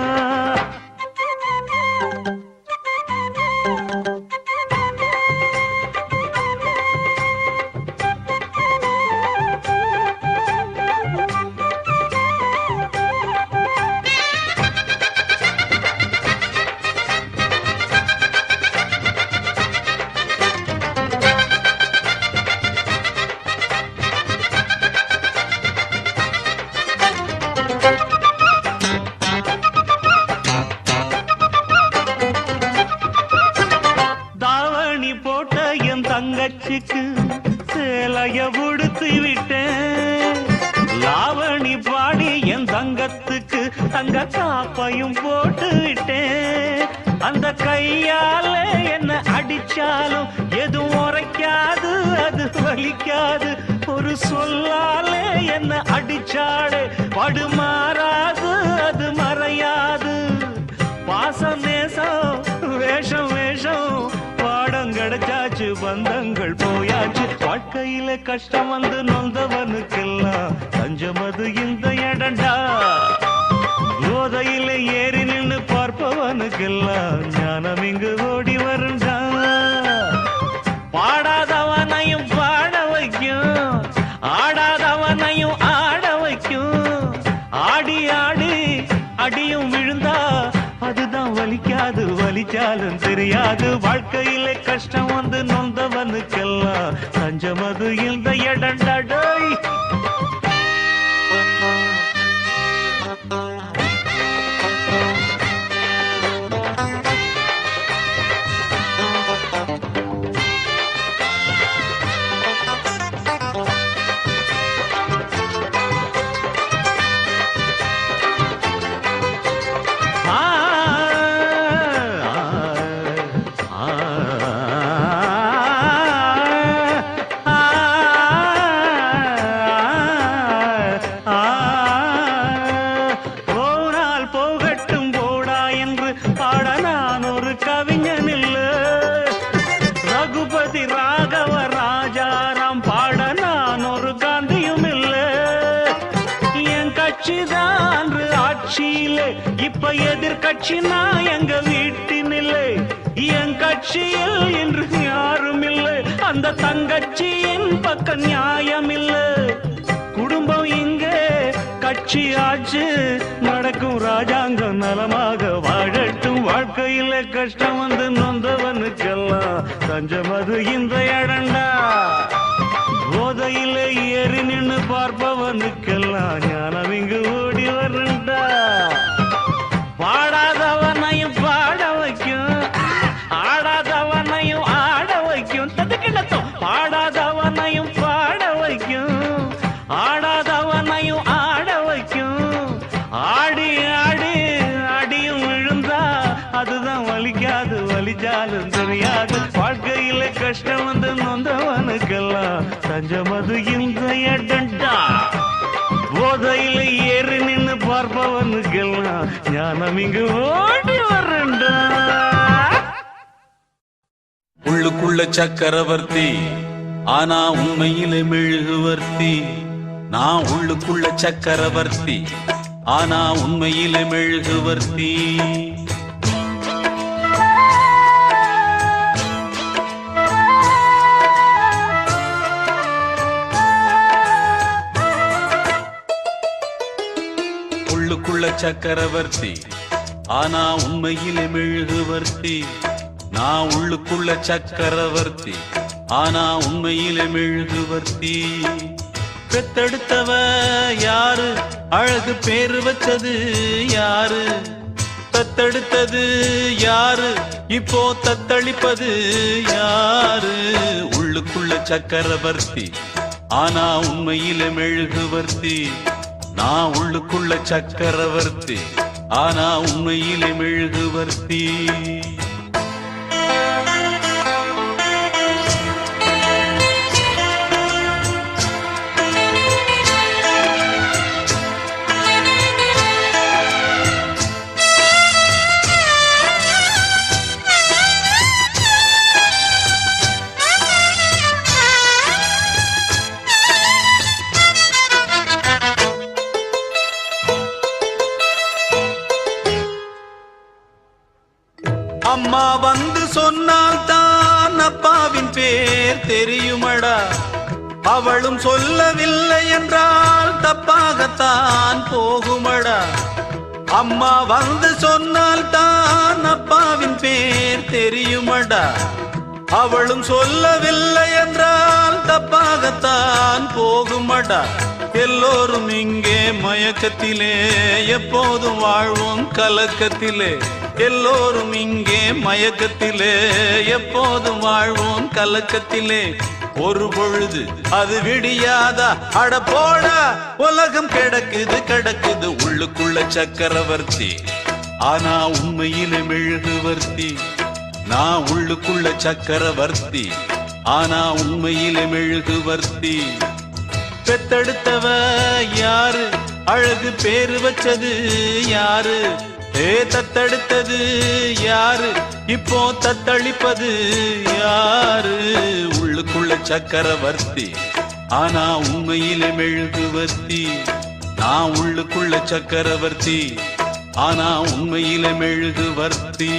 Speaker 6: தங்கச்சிக்கு சேலைய உடுத்து விட்டேன் லாவணி பாடி என் தங்கத்துக்கு தங்க காப்பையும் போட்டு விட்டேன் அந்த கையால என்ன அடிச்சாலும் எதுவும் உரைக்காது அது வலிக்காது ஒரு சொல்லாலே என்ன அடிச்சாடு படுமாறாது அது மறையாது பாசம் நேசம் வேஷம் வேஷம் பாடம் கிடைச்சாச்சு பந்தங்கள் போயாச்சு வாழ்க்கையில கஷ்டம் வந்து நொந்தவனுக்கெல்லாம் தஞ்சமது இந்த இடண்டா போதையில ஏறி நின்று பார்ப்பவனுக்கெல்லாம் ஞானம் இங்கு ஓடி வருண்டா பாடாதவனையும் பாட வைக்கும் ஆடாதவனையும் ஆட வைக்கும் ஆடி ஆடி அடியும் விழுந்தா அதுதான் வலிக்காது வலிச்சாலும் தெரியாது வாழ்க்கையிலே கஷ்டம் வந்து நொந்தவனுக்கெல்லாம் தஞ்சமது இந்த இடண்டடை இப்ப எதிர்கட்சி நான் எங்க வீட்டினில்லை என் கட்சியில் என்று யாரும் இல்லை அந்த தங்கச்சியின் பக்கம் நியாயம் இல்லை குடும்பம் இங்கே கட்சி ஆச்சு நடக்கும் ராஜாங்கம் நலமாக வாழட்டும் வாழ்க்கையில கஷ்டம் வந்து நொந்தவனுக்கெல்லாம் தஞ்சமது இந்த இடண்டா போதையில ஏறி நின்று பார்ப்பவனுக்கெல்லாம் ஞானம் இங்கு ஓடி வருண்டா பாடாதவனையும் பாட வைக்கும் ஆடாதவனையும் ஆட வைக்கும் ததுக்கிடத்தோம் பாடாதவனையும் பாட வைக்கும் ஆடாதவனையும் ஆட வைக்கும் ஆடி ஆடி அடியும் விழுந்தா அதுதான் வலிக்காது வலிச்சாலும் தெரியாது வாழ்க்கையில கஷ்டம் வந்து நொந்தவனுக்கெல்லாம் தஞ்சமது இந்த இடண்டா போதையில ஏறி நின்று பார்ப்பவனுக்கெல்லாம் ஞானம் இங்கு ஓடி வரண்டா
Speaker 1: உள்ளுக்குள்ள சக்கரவர்த்தி ஆனா உண்மையிலே மெழுகுவர்த்தி நான் உள்ளுக்குள்ள சக்கரவர்த்தி ஆனா உண்மையிலே மெழுகுவர்த்தி உள்ளுக்குள்ள சக்கரவர்த்தி ஆனா உண்மையிலே மெழுகுவர்த்தி நான் உள்ளுக்குள்ள சக்கரவர்த்தி ஆனா உண்மையிலே மெழுகுவர்த்தி பெத்தெடுத்தவ யாரு அழகு பேரு வச்சது யாரு தத்தெடுத்தது யாரு இப்போ தத்தளிப்பது யாரு உள்ளுக்குள்ள சக்கரவர்த்தி ஆனா உண்மையிலே மெழுகுவர்த்தி நான் உள்ளுக்குள்ள சக்கரவர்த்தி ஆனா உண்மையிலே மெழுகுவர்த்தி அம்மா வந்து சொன்னால் தான் அப்பாவின் பேர் தெரியுமடா அவளும் சொல்லவில்லை என்றால் தப்பாகத்தான் போகுமடா அம்மா வந்து சொன்னால் தான் அப்பாவின் பேர் தெரியுமடா அவளும் சொல்லவில்லை என்றால் தப்பாகத்தான் போகுமடா எல்லோரும் இங்கே மயக்கத்திலே எப்போதும் வாழ்வோம் கலக்கத்திலே எல்லோரும் இங்கே மயக்கத்திலே எப்போதும் வாழ்வோம் கலக்கத்திலே ஒரு பொழுது அது விடியாதா அட போடா உலகம் கிடக்குது கிடக்குது உள்ளுக்குள்ள சக்கரவர்த்தி ஆனா உண்மையிலே மெழுகுவர்த்தி நான் உள்ளுக்குள்ள சக்கரவர்த்தி ஆனா உண்மையிலே மெழுகுவர்த்தி பெத்தெடுத்தவ யாரு அழகு பேரு வச்சது யாரு தத்தெடுத்தது யாரு இப்போ தத்தளிப்பது யாரு உள்ளுக்குள்ள சக்கரவர்த்தி ஆனா உண்மையிலே மெழுகுவர்த்தி நான் உள்ளுக்குள்ள சக்கரவர்த்தி ஆனா உண்மையிலே மெழுகுவர்த்தி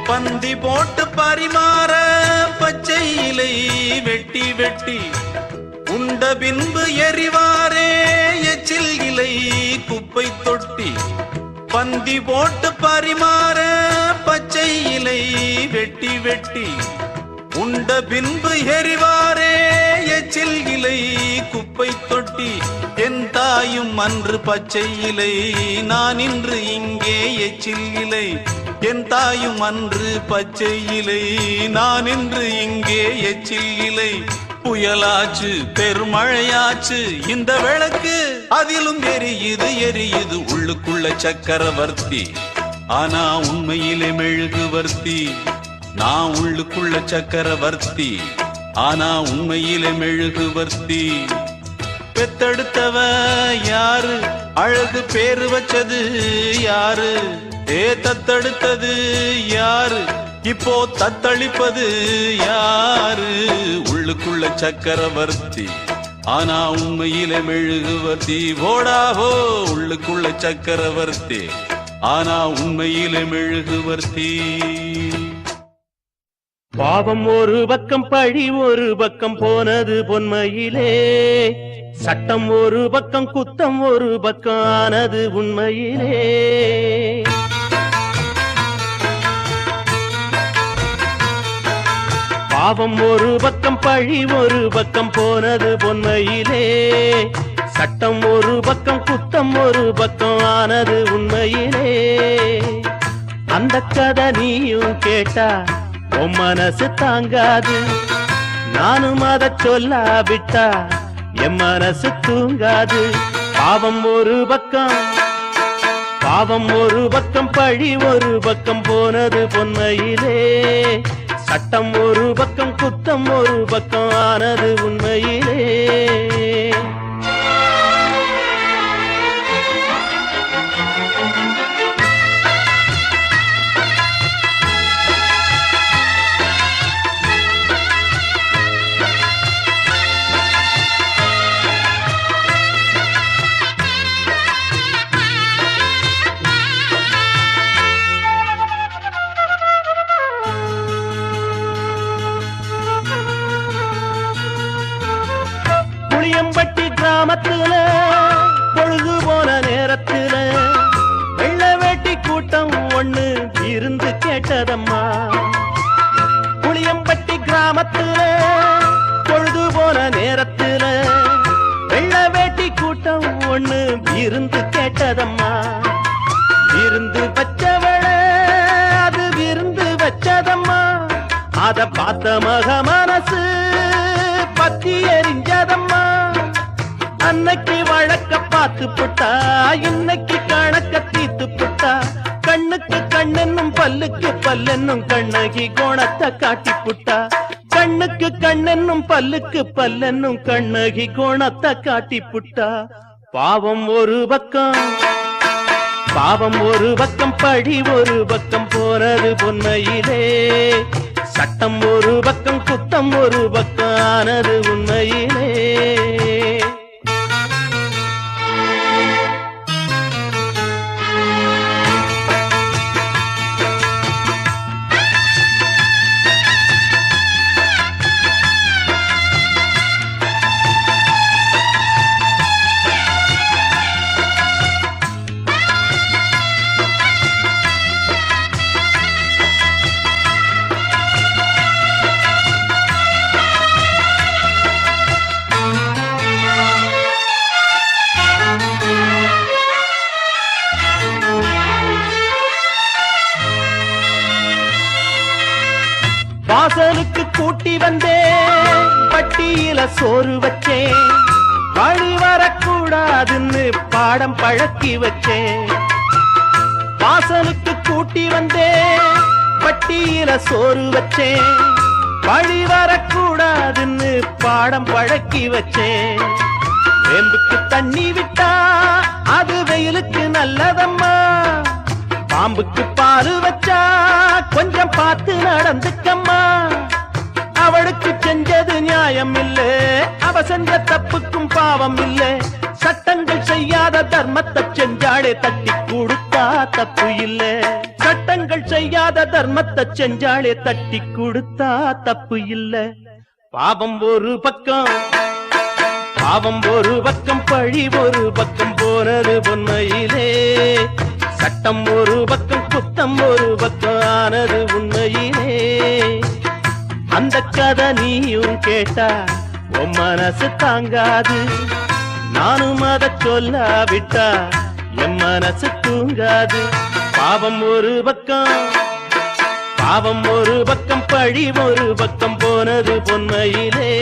Speaker 1: பந்தி போட்டு பரிமாற பச்சை இலை வெட்டி வெட்டி உண்ட பின்பு எரிவாரே எச்சில் இலை குப்பை தொட்டி பந்தி போட்டு பரிமாற பச்சை இலை வெட்டி வெட்டி உண்ட பின்பு எரிவாரே எச்சில் இலை குப்பை தொட்டி என் தாயும் அன்று பச்சை இலை நான் இன்று இங்கே எச்சில் இலை என் தாயும் அன்று பச்சை இலை நான் இன்று இங்கே எச்சில் இலை புயலாச்சு பெருமழையாச்சு இந்த விளக்கு அதிலும் எரியுது எரியுது உள்ளுக்குள்ள சக்கரவர்த்தி ஆனா உண்மையிலே மெழுகுவர்த்தி நான் உள்ளுக்குள்ள சக்கரவர்த்தி ஆனா உண்மையிலே மெழுகுவர்த்தி பெத்தெடுத்தவ யாரு அழகு பேரு வச்சது யாரு தத்தெடுத்தது யாரு இப்போ தத்தளிப்பது யாரு உள்ளுக்குள்ள சக்கரவர்த்தி ஆனா உண்மையிலே மெழுகுவர்த்தி போடாவோ உள்ளுக்குள்ள சக்கரவர்த்தி ஆனா உண்மையிலே மெழுகுவர்த்தி
Speaker 3: பாவம் ஒரு பக்கம் பழி ஒரு பக்கம் போனது பொன்மையிலே சட்டம் ஒரு பக்கம் குத்தம் ஒரு பக்கம் ஆனது உண்மையிலே பாவம் ஒரு பக்கம் பழி ஒரு பக்கம் போனது பொன்மையிலே சட்டம் ஒரு பக்கம் குத்தம் ஒரு பக்கம் ஆனது உண்மையிலே அந்த கதை நீயும் கேட்டா உன் மனசு தாங்காது நானும் அதை சொல்லாவிட்டா என் மனசு தூங்காது பாவம் ஒரு பக்கம் பழி ஒரு பக்கம் போனது பொன்மையிலே சட்டம் ஒரு பக்கம் குத்தம் ஒரு பக்கம் ஆனது உண்மையிலே கேட்டதம்மா. புளியம்பட்டி கிராமத்துல பொழுது போன நேரத்துல வெள்ள வேட்டி கூட்டம் ஒண்ணு விருந்து கேட்டதம்மா. விருந்து வச்சவள அது விருந்து வச்சதம்மா. அத பார்த்த மக மனசு பத்தி எரிஞ்சதம்மா. அன்னைக்கு வழக்க பார்த்து புட்டா, இன்னைக்கு கணக்க தீத்து புட்டா. கண்ணுக்கு கண்ணென்னும் பல்லுக்கு பல்லென்னும் கண்ணகி கோணத்தை காட்டி புட்டா. கண்ணுக்கு கண்ணென்னும் பல்லுக்கு பல்லென்னும் கண்ணகி கோணத்தை காட்டி புட்டா. பாவம் ஒரு பக்கம், பாவம் ஒரு பக்கம், பழி ஒரு பக்கம் போனது பொன்மையிலே. சட்டம் ஒரு பக்கம், குத்தம் ஒரு பக்கம் ஆனது உண்மையிலே. வாசலுக்கு கூட்டி வந்தேன், பட்டியில சோறு வச்சேன். வழி வரக்கூடாதுன்னு பாடம் பழக்கி வச்சேன். வாசலுக்கு கூட்டி வந்தேன், பட்டியில சோறு வச்சேன். வழி வரக்கூடாதுன்னு பாடம் பழக்கி வச்சேன். வேம்புக்கு தண்ணி விட்டா அது வெயிலுக்கு நல்லதம்மா. பாம்புக்கு பாரு வச்சா கொஞ்சம் பார்த்து நடந்துக்கம்மா. அவளுக்கு செஞ்சது நியாயம் இல்ல, அவ செஞ்ச தப்புக்கும் பாவம் இல்ல. சட்டங்கள் செய்யாத தர்மத்தை செஞ்சாலே தட்டி கொடுத்தா தப்பு இல்ல. சட்டங்கள் செய்யாத தர்மத்தை செஞ்சாலே தட்டி கொடுத்தா தப்பு இல்ல. பாவம் ஒரு பக்கம், பாவம் ஒரு பக்கம், பழி ஒரு பக்கம் போனது பொன்மையிலே. சட்டம் ஒரு பக்கம், குத்தம் ஒரு பக்கம் ஆனது உண்மையிலே. அந்த கதை நீயும் கேட்டா உன் மனசு தாங்காது. நானும் அதை சொல்லாவிட்டா என் மனசு தூங்காது. பாவம் ஒரு பக்கம், பாவம் ஒரு பக்கம், பழி ஒரு பக்கம் போனது பொன்மையிலே.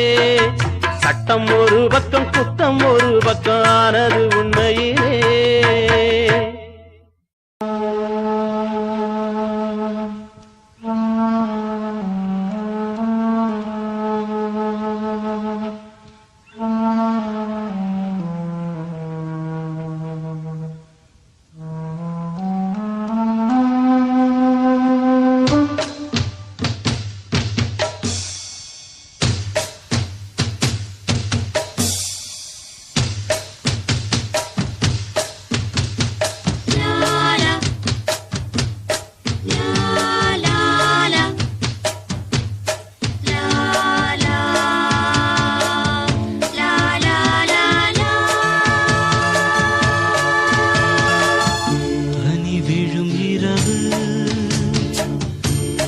Speaker 3: சட்டம் ஒரு பக்கம், குத்தம் ஒரு பக்கம் ஆனது உண்மையிலே.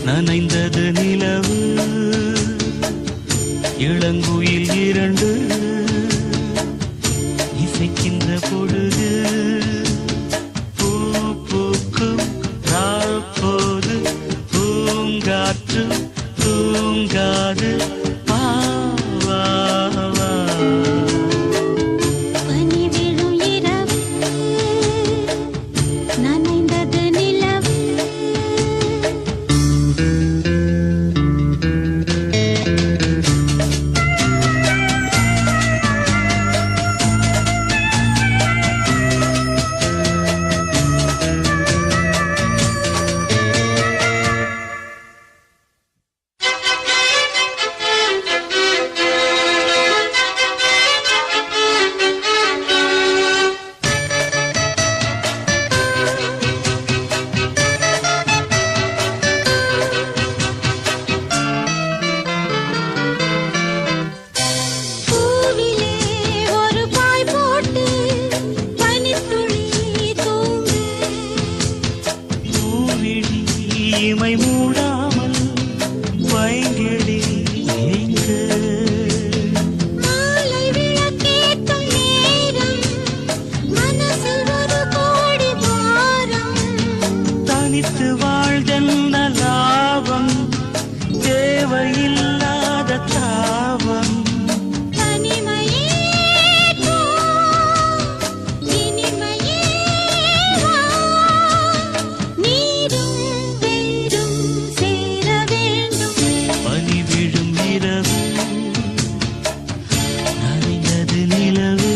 Speaker 6: நனைந்தது நிலவு, இளங்குயில் இரண்டு இசைக்கின்ற பொழுது. பூ பூக்கும் ராப்போது பூங்காற்று தூங்காது. வா வா வா.
Speaker 2: பனி விழும் இரவு, நனைந்தது நிலவு.
Speaker 6: இமை மூடாமல் பைங்கிழி எங்க
Speaker 2: மாலை விளக்கேற்றும் நேரம் மனசில் ஒரு கோடி பாரம்
Speaker 6: தனித்து வாழ்தென்ன லாபம் தேவையில்லாத தாபம்
Speaker 2: தனிமையே போ இனிமையே வா நீரும் வேரும் சேர வேண்டும்
Speaker 6: பனி விழும் இரவு நனைந்தது நிலவு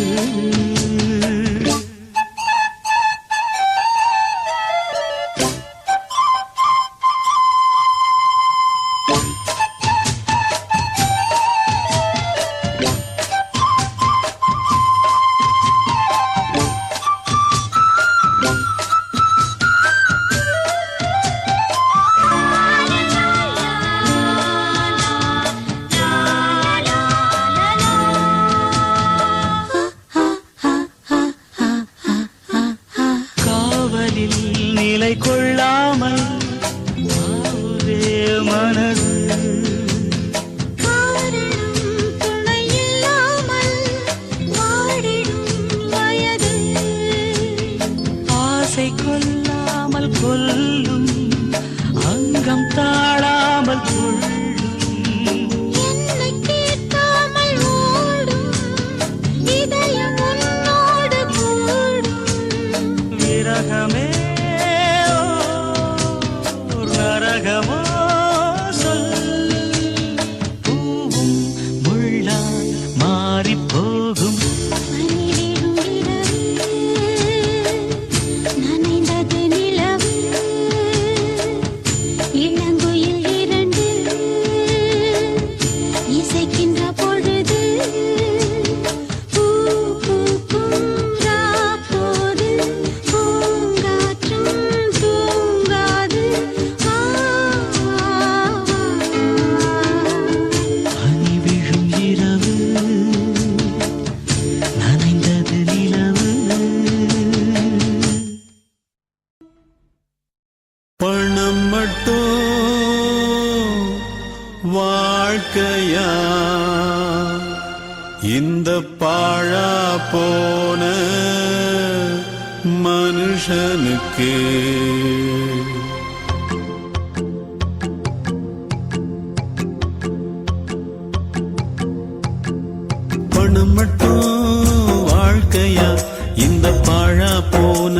Speaker 6: காவலில் நிலை கொள்ளாமல் ஆவுதே மனது
Speaker 2: காரணம் துணையில்லாமல் வாடிடும் வயது
Speaker 6: ஆசை கொல்லாமல் கொல்லும் அங்கம் தாழாமல் கொள்ளும்
Speaker 2: என்னை கேட்காமல் ஓடும் இதயம் உன்னோடு கூடும்
Speaker 6: விரகமே ஓர் நரகமோ சொல் பூவும் முள்ளாய் மாறிப் போகும்
Speaker 2: பனிவிழும் இரவு நனைந்தது நிலவு இளங்குயில் இரண்டு இசைக்கின்ற பொழுது பூ பூக்கும் ராப்போது பூங்காற்றும் தூங்காது வா, வா, வா.
Speaker 6: பனி விழும் இரவு நனைந்தது நிலவு
Speaker 1: பணம் மட்டும் வாழ்க்கையா இந்த பாழா போன மனுஷனுக்கு பணம் மட்டும் வாழ்க்கையா இந்த பாழா போன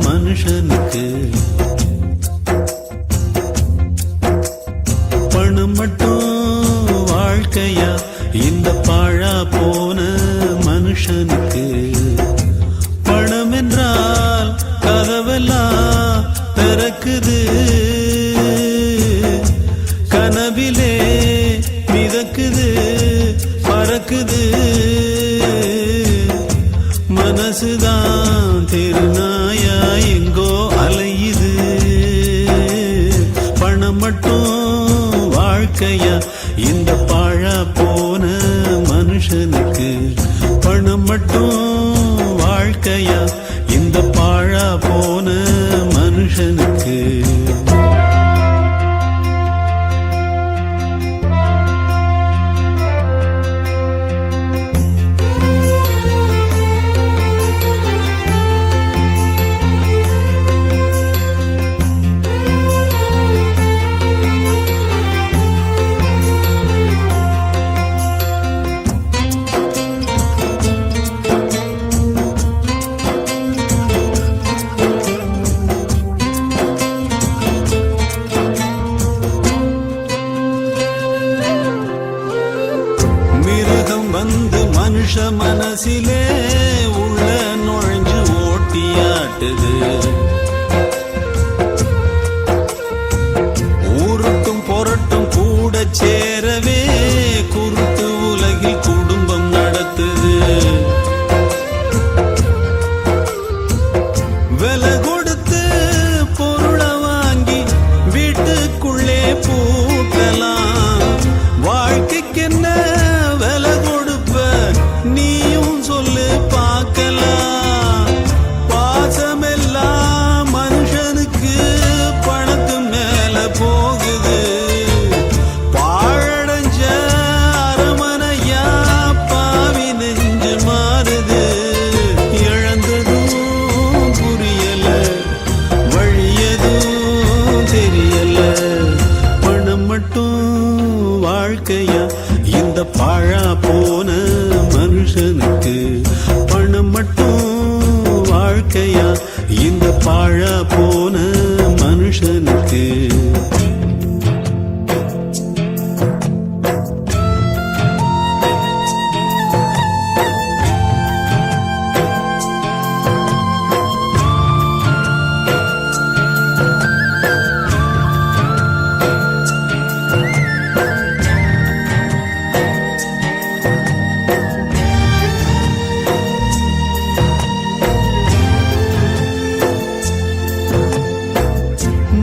Speaker 1: மனுஷனுக்கு பணம் மட்டும் வாழ்க்கையா இந்த பாழா போன மனுஷனுக்கு பணம் என்றால் கதவெல்லாம் திறக்குது கனவிலே மிதக்குது பறக்குது மனசுதான் தெருநாயா எங்கோ அலையுது பணம் மட்டும் வாழ்க்கையா இந்த பாழா போன மனுஷனுக்கு பணம் மட்டும் வாழ்க்கையா இந்த பாழா போன மனுஷனுக்கு மிருகம் வந்து மனுஷ மனசிலே உள்ள நுழைஞ்சு ஓட்டியாட்டுது ஊருட்டும் பொரட்டும் கூட சேரவே குருட்டு உலகில் குடும்பம் நடத்துது விலை கொடுத்து பொருளை வாங்கி வீட்டுக்குள்ளே பூட்டலாம் வாழ்க்கைக்கு என்ன விலை கொடுப்ப நீயும் சொல்ல மனுஷனுக்கு.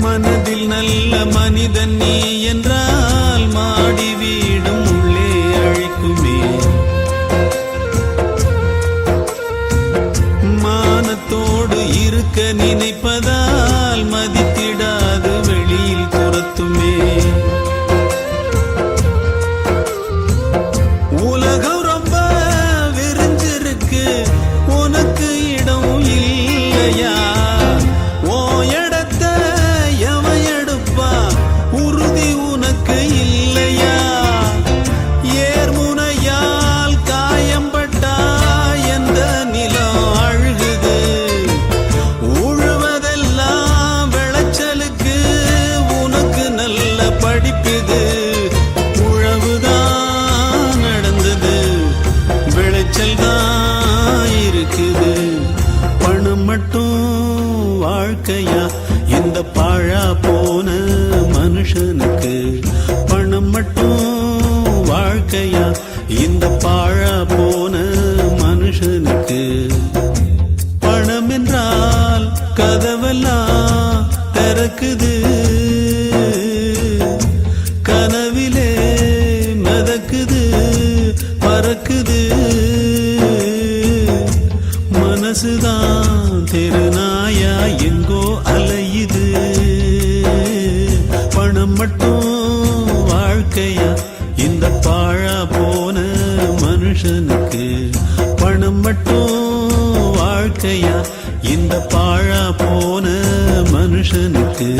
Speaker 1: மனதில் நல்ல மனிதன் நீ என்றால் மாடி வீடும் உள்ளே அழைக்குமே. மானத்தோடு இருக்க நினைப்பதால் மதித்திடாது வெளியில் துரத்துமே. உலகம் ரொம்ப விரிஞ்சிருக்கு, உனக்கு இடம் இல்லையா? படிப்புது உழவுதான் நடந்தது, விளைச்சல் தான் இருக்குது. பணம் மட்டும் வாழ்க்கையா இந்த பாழா போன மனுஷனுக்கு? பணம் மட்டும் வாழ்க்கையா இந்த பாழா போன மனுஷனுக்கு? பணம் என்றால் கதவெல்லாம் திறக்குது, கனவிலே மதக்குது பறக்குது. மனசுதான் தெருநாயா எங்கோ அலையுது. பணம் மட்டும் வாழ்க்கையா இந்த பாழா போன மனுஷனுக்கு? பணம் மட்டும் வாழ்க்கையா இந்த பாழா போன மனுஷனுக்கு?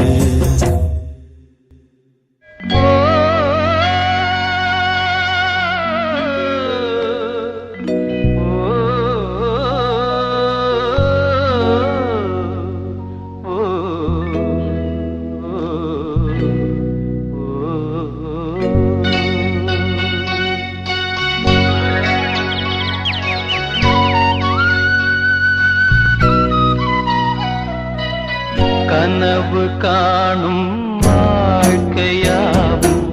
Speaker 4: கனவு காணும் வாழ்க்கையாவும்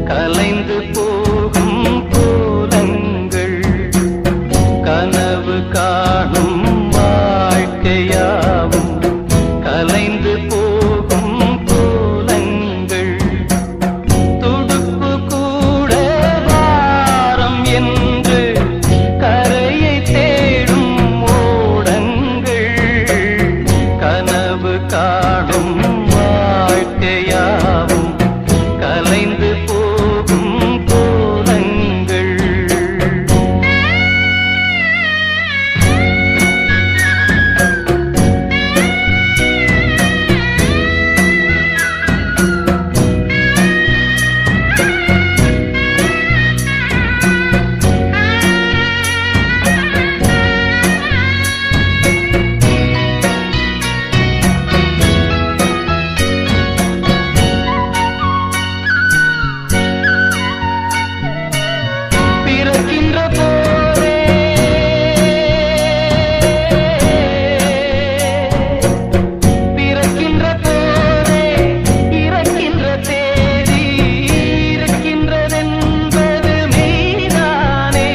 Speaker 4: கலைந்து போகும் கோலங்கள். கனவு காணும் வாழ்க்கையாவும் கலைந்து போகும் கோலங்கள். துடுப்பு கூட வாரம் என்று கரையை தேடும் ஓடங்கள். கனவு காணும் வாழ்க்கையாவும் கலைந்து போகும் கோலங்கள். பிறக்கின்ற போதே பிறக்கின்ற போதே இறக்கின்ற தேதி இருக்கின்றதென்பது மெய்தானே.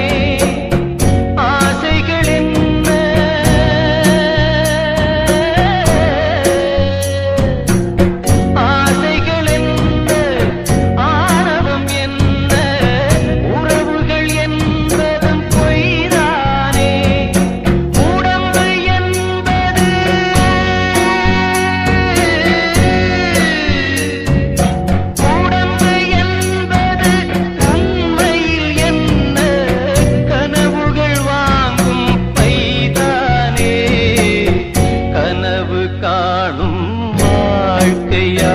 Speaker 4: ஆசைகள் என்ன ஆசைகள் என்ன ஆணவம் என்ன உறவுகள் என்பதும் பொய்தானே. உடம்பு என்பது உடம்பு என்பது உண்மையில் என்ன கனவுகள் வாங்கும் பைதானே. கனவு காணும் வாழ்க்கையா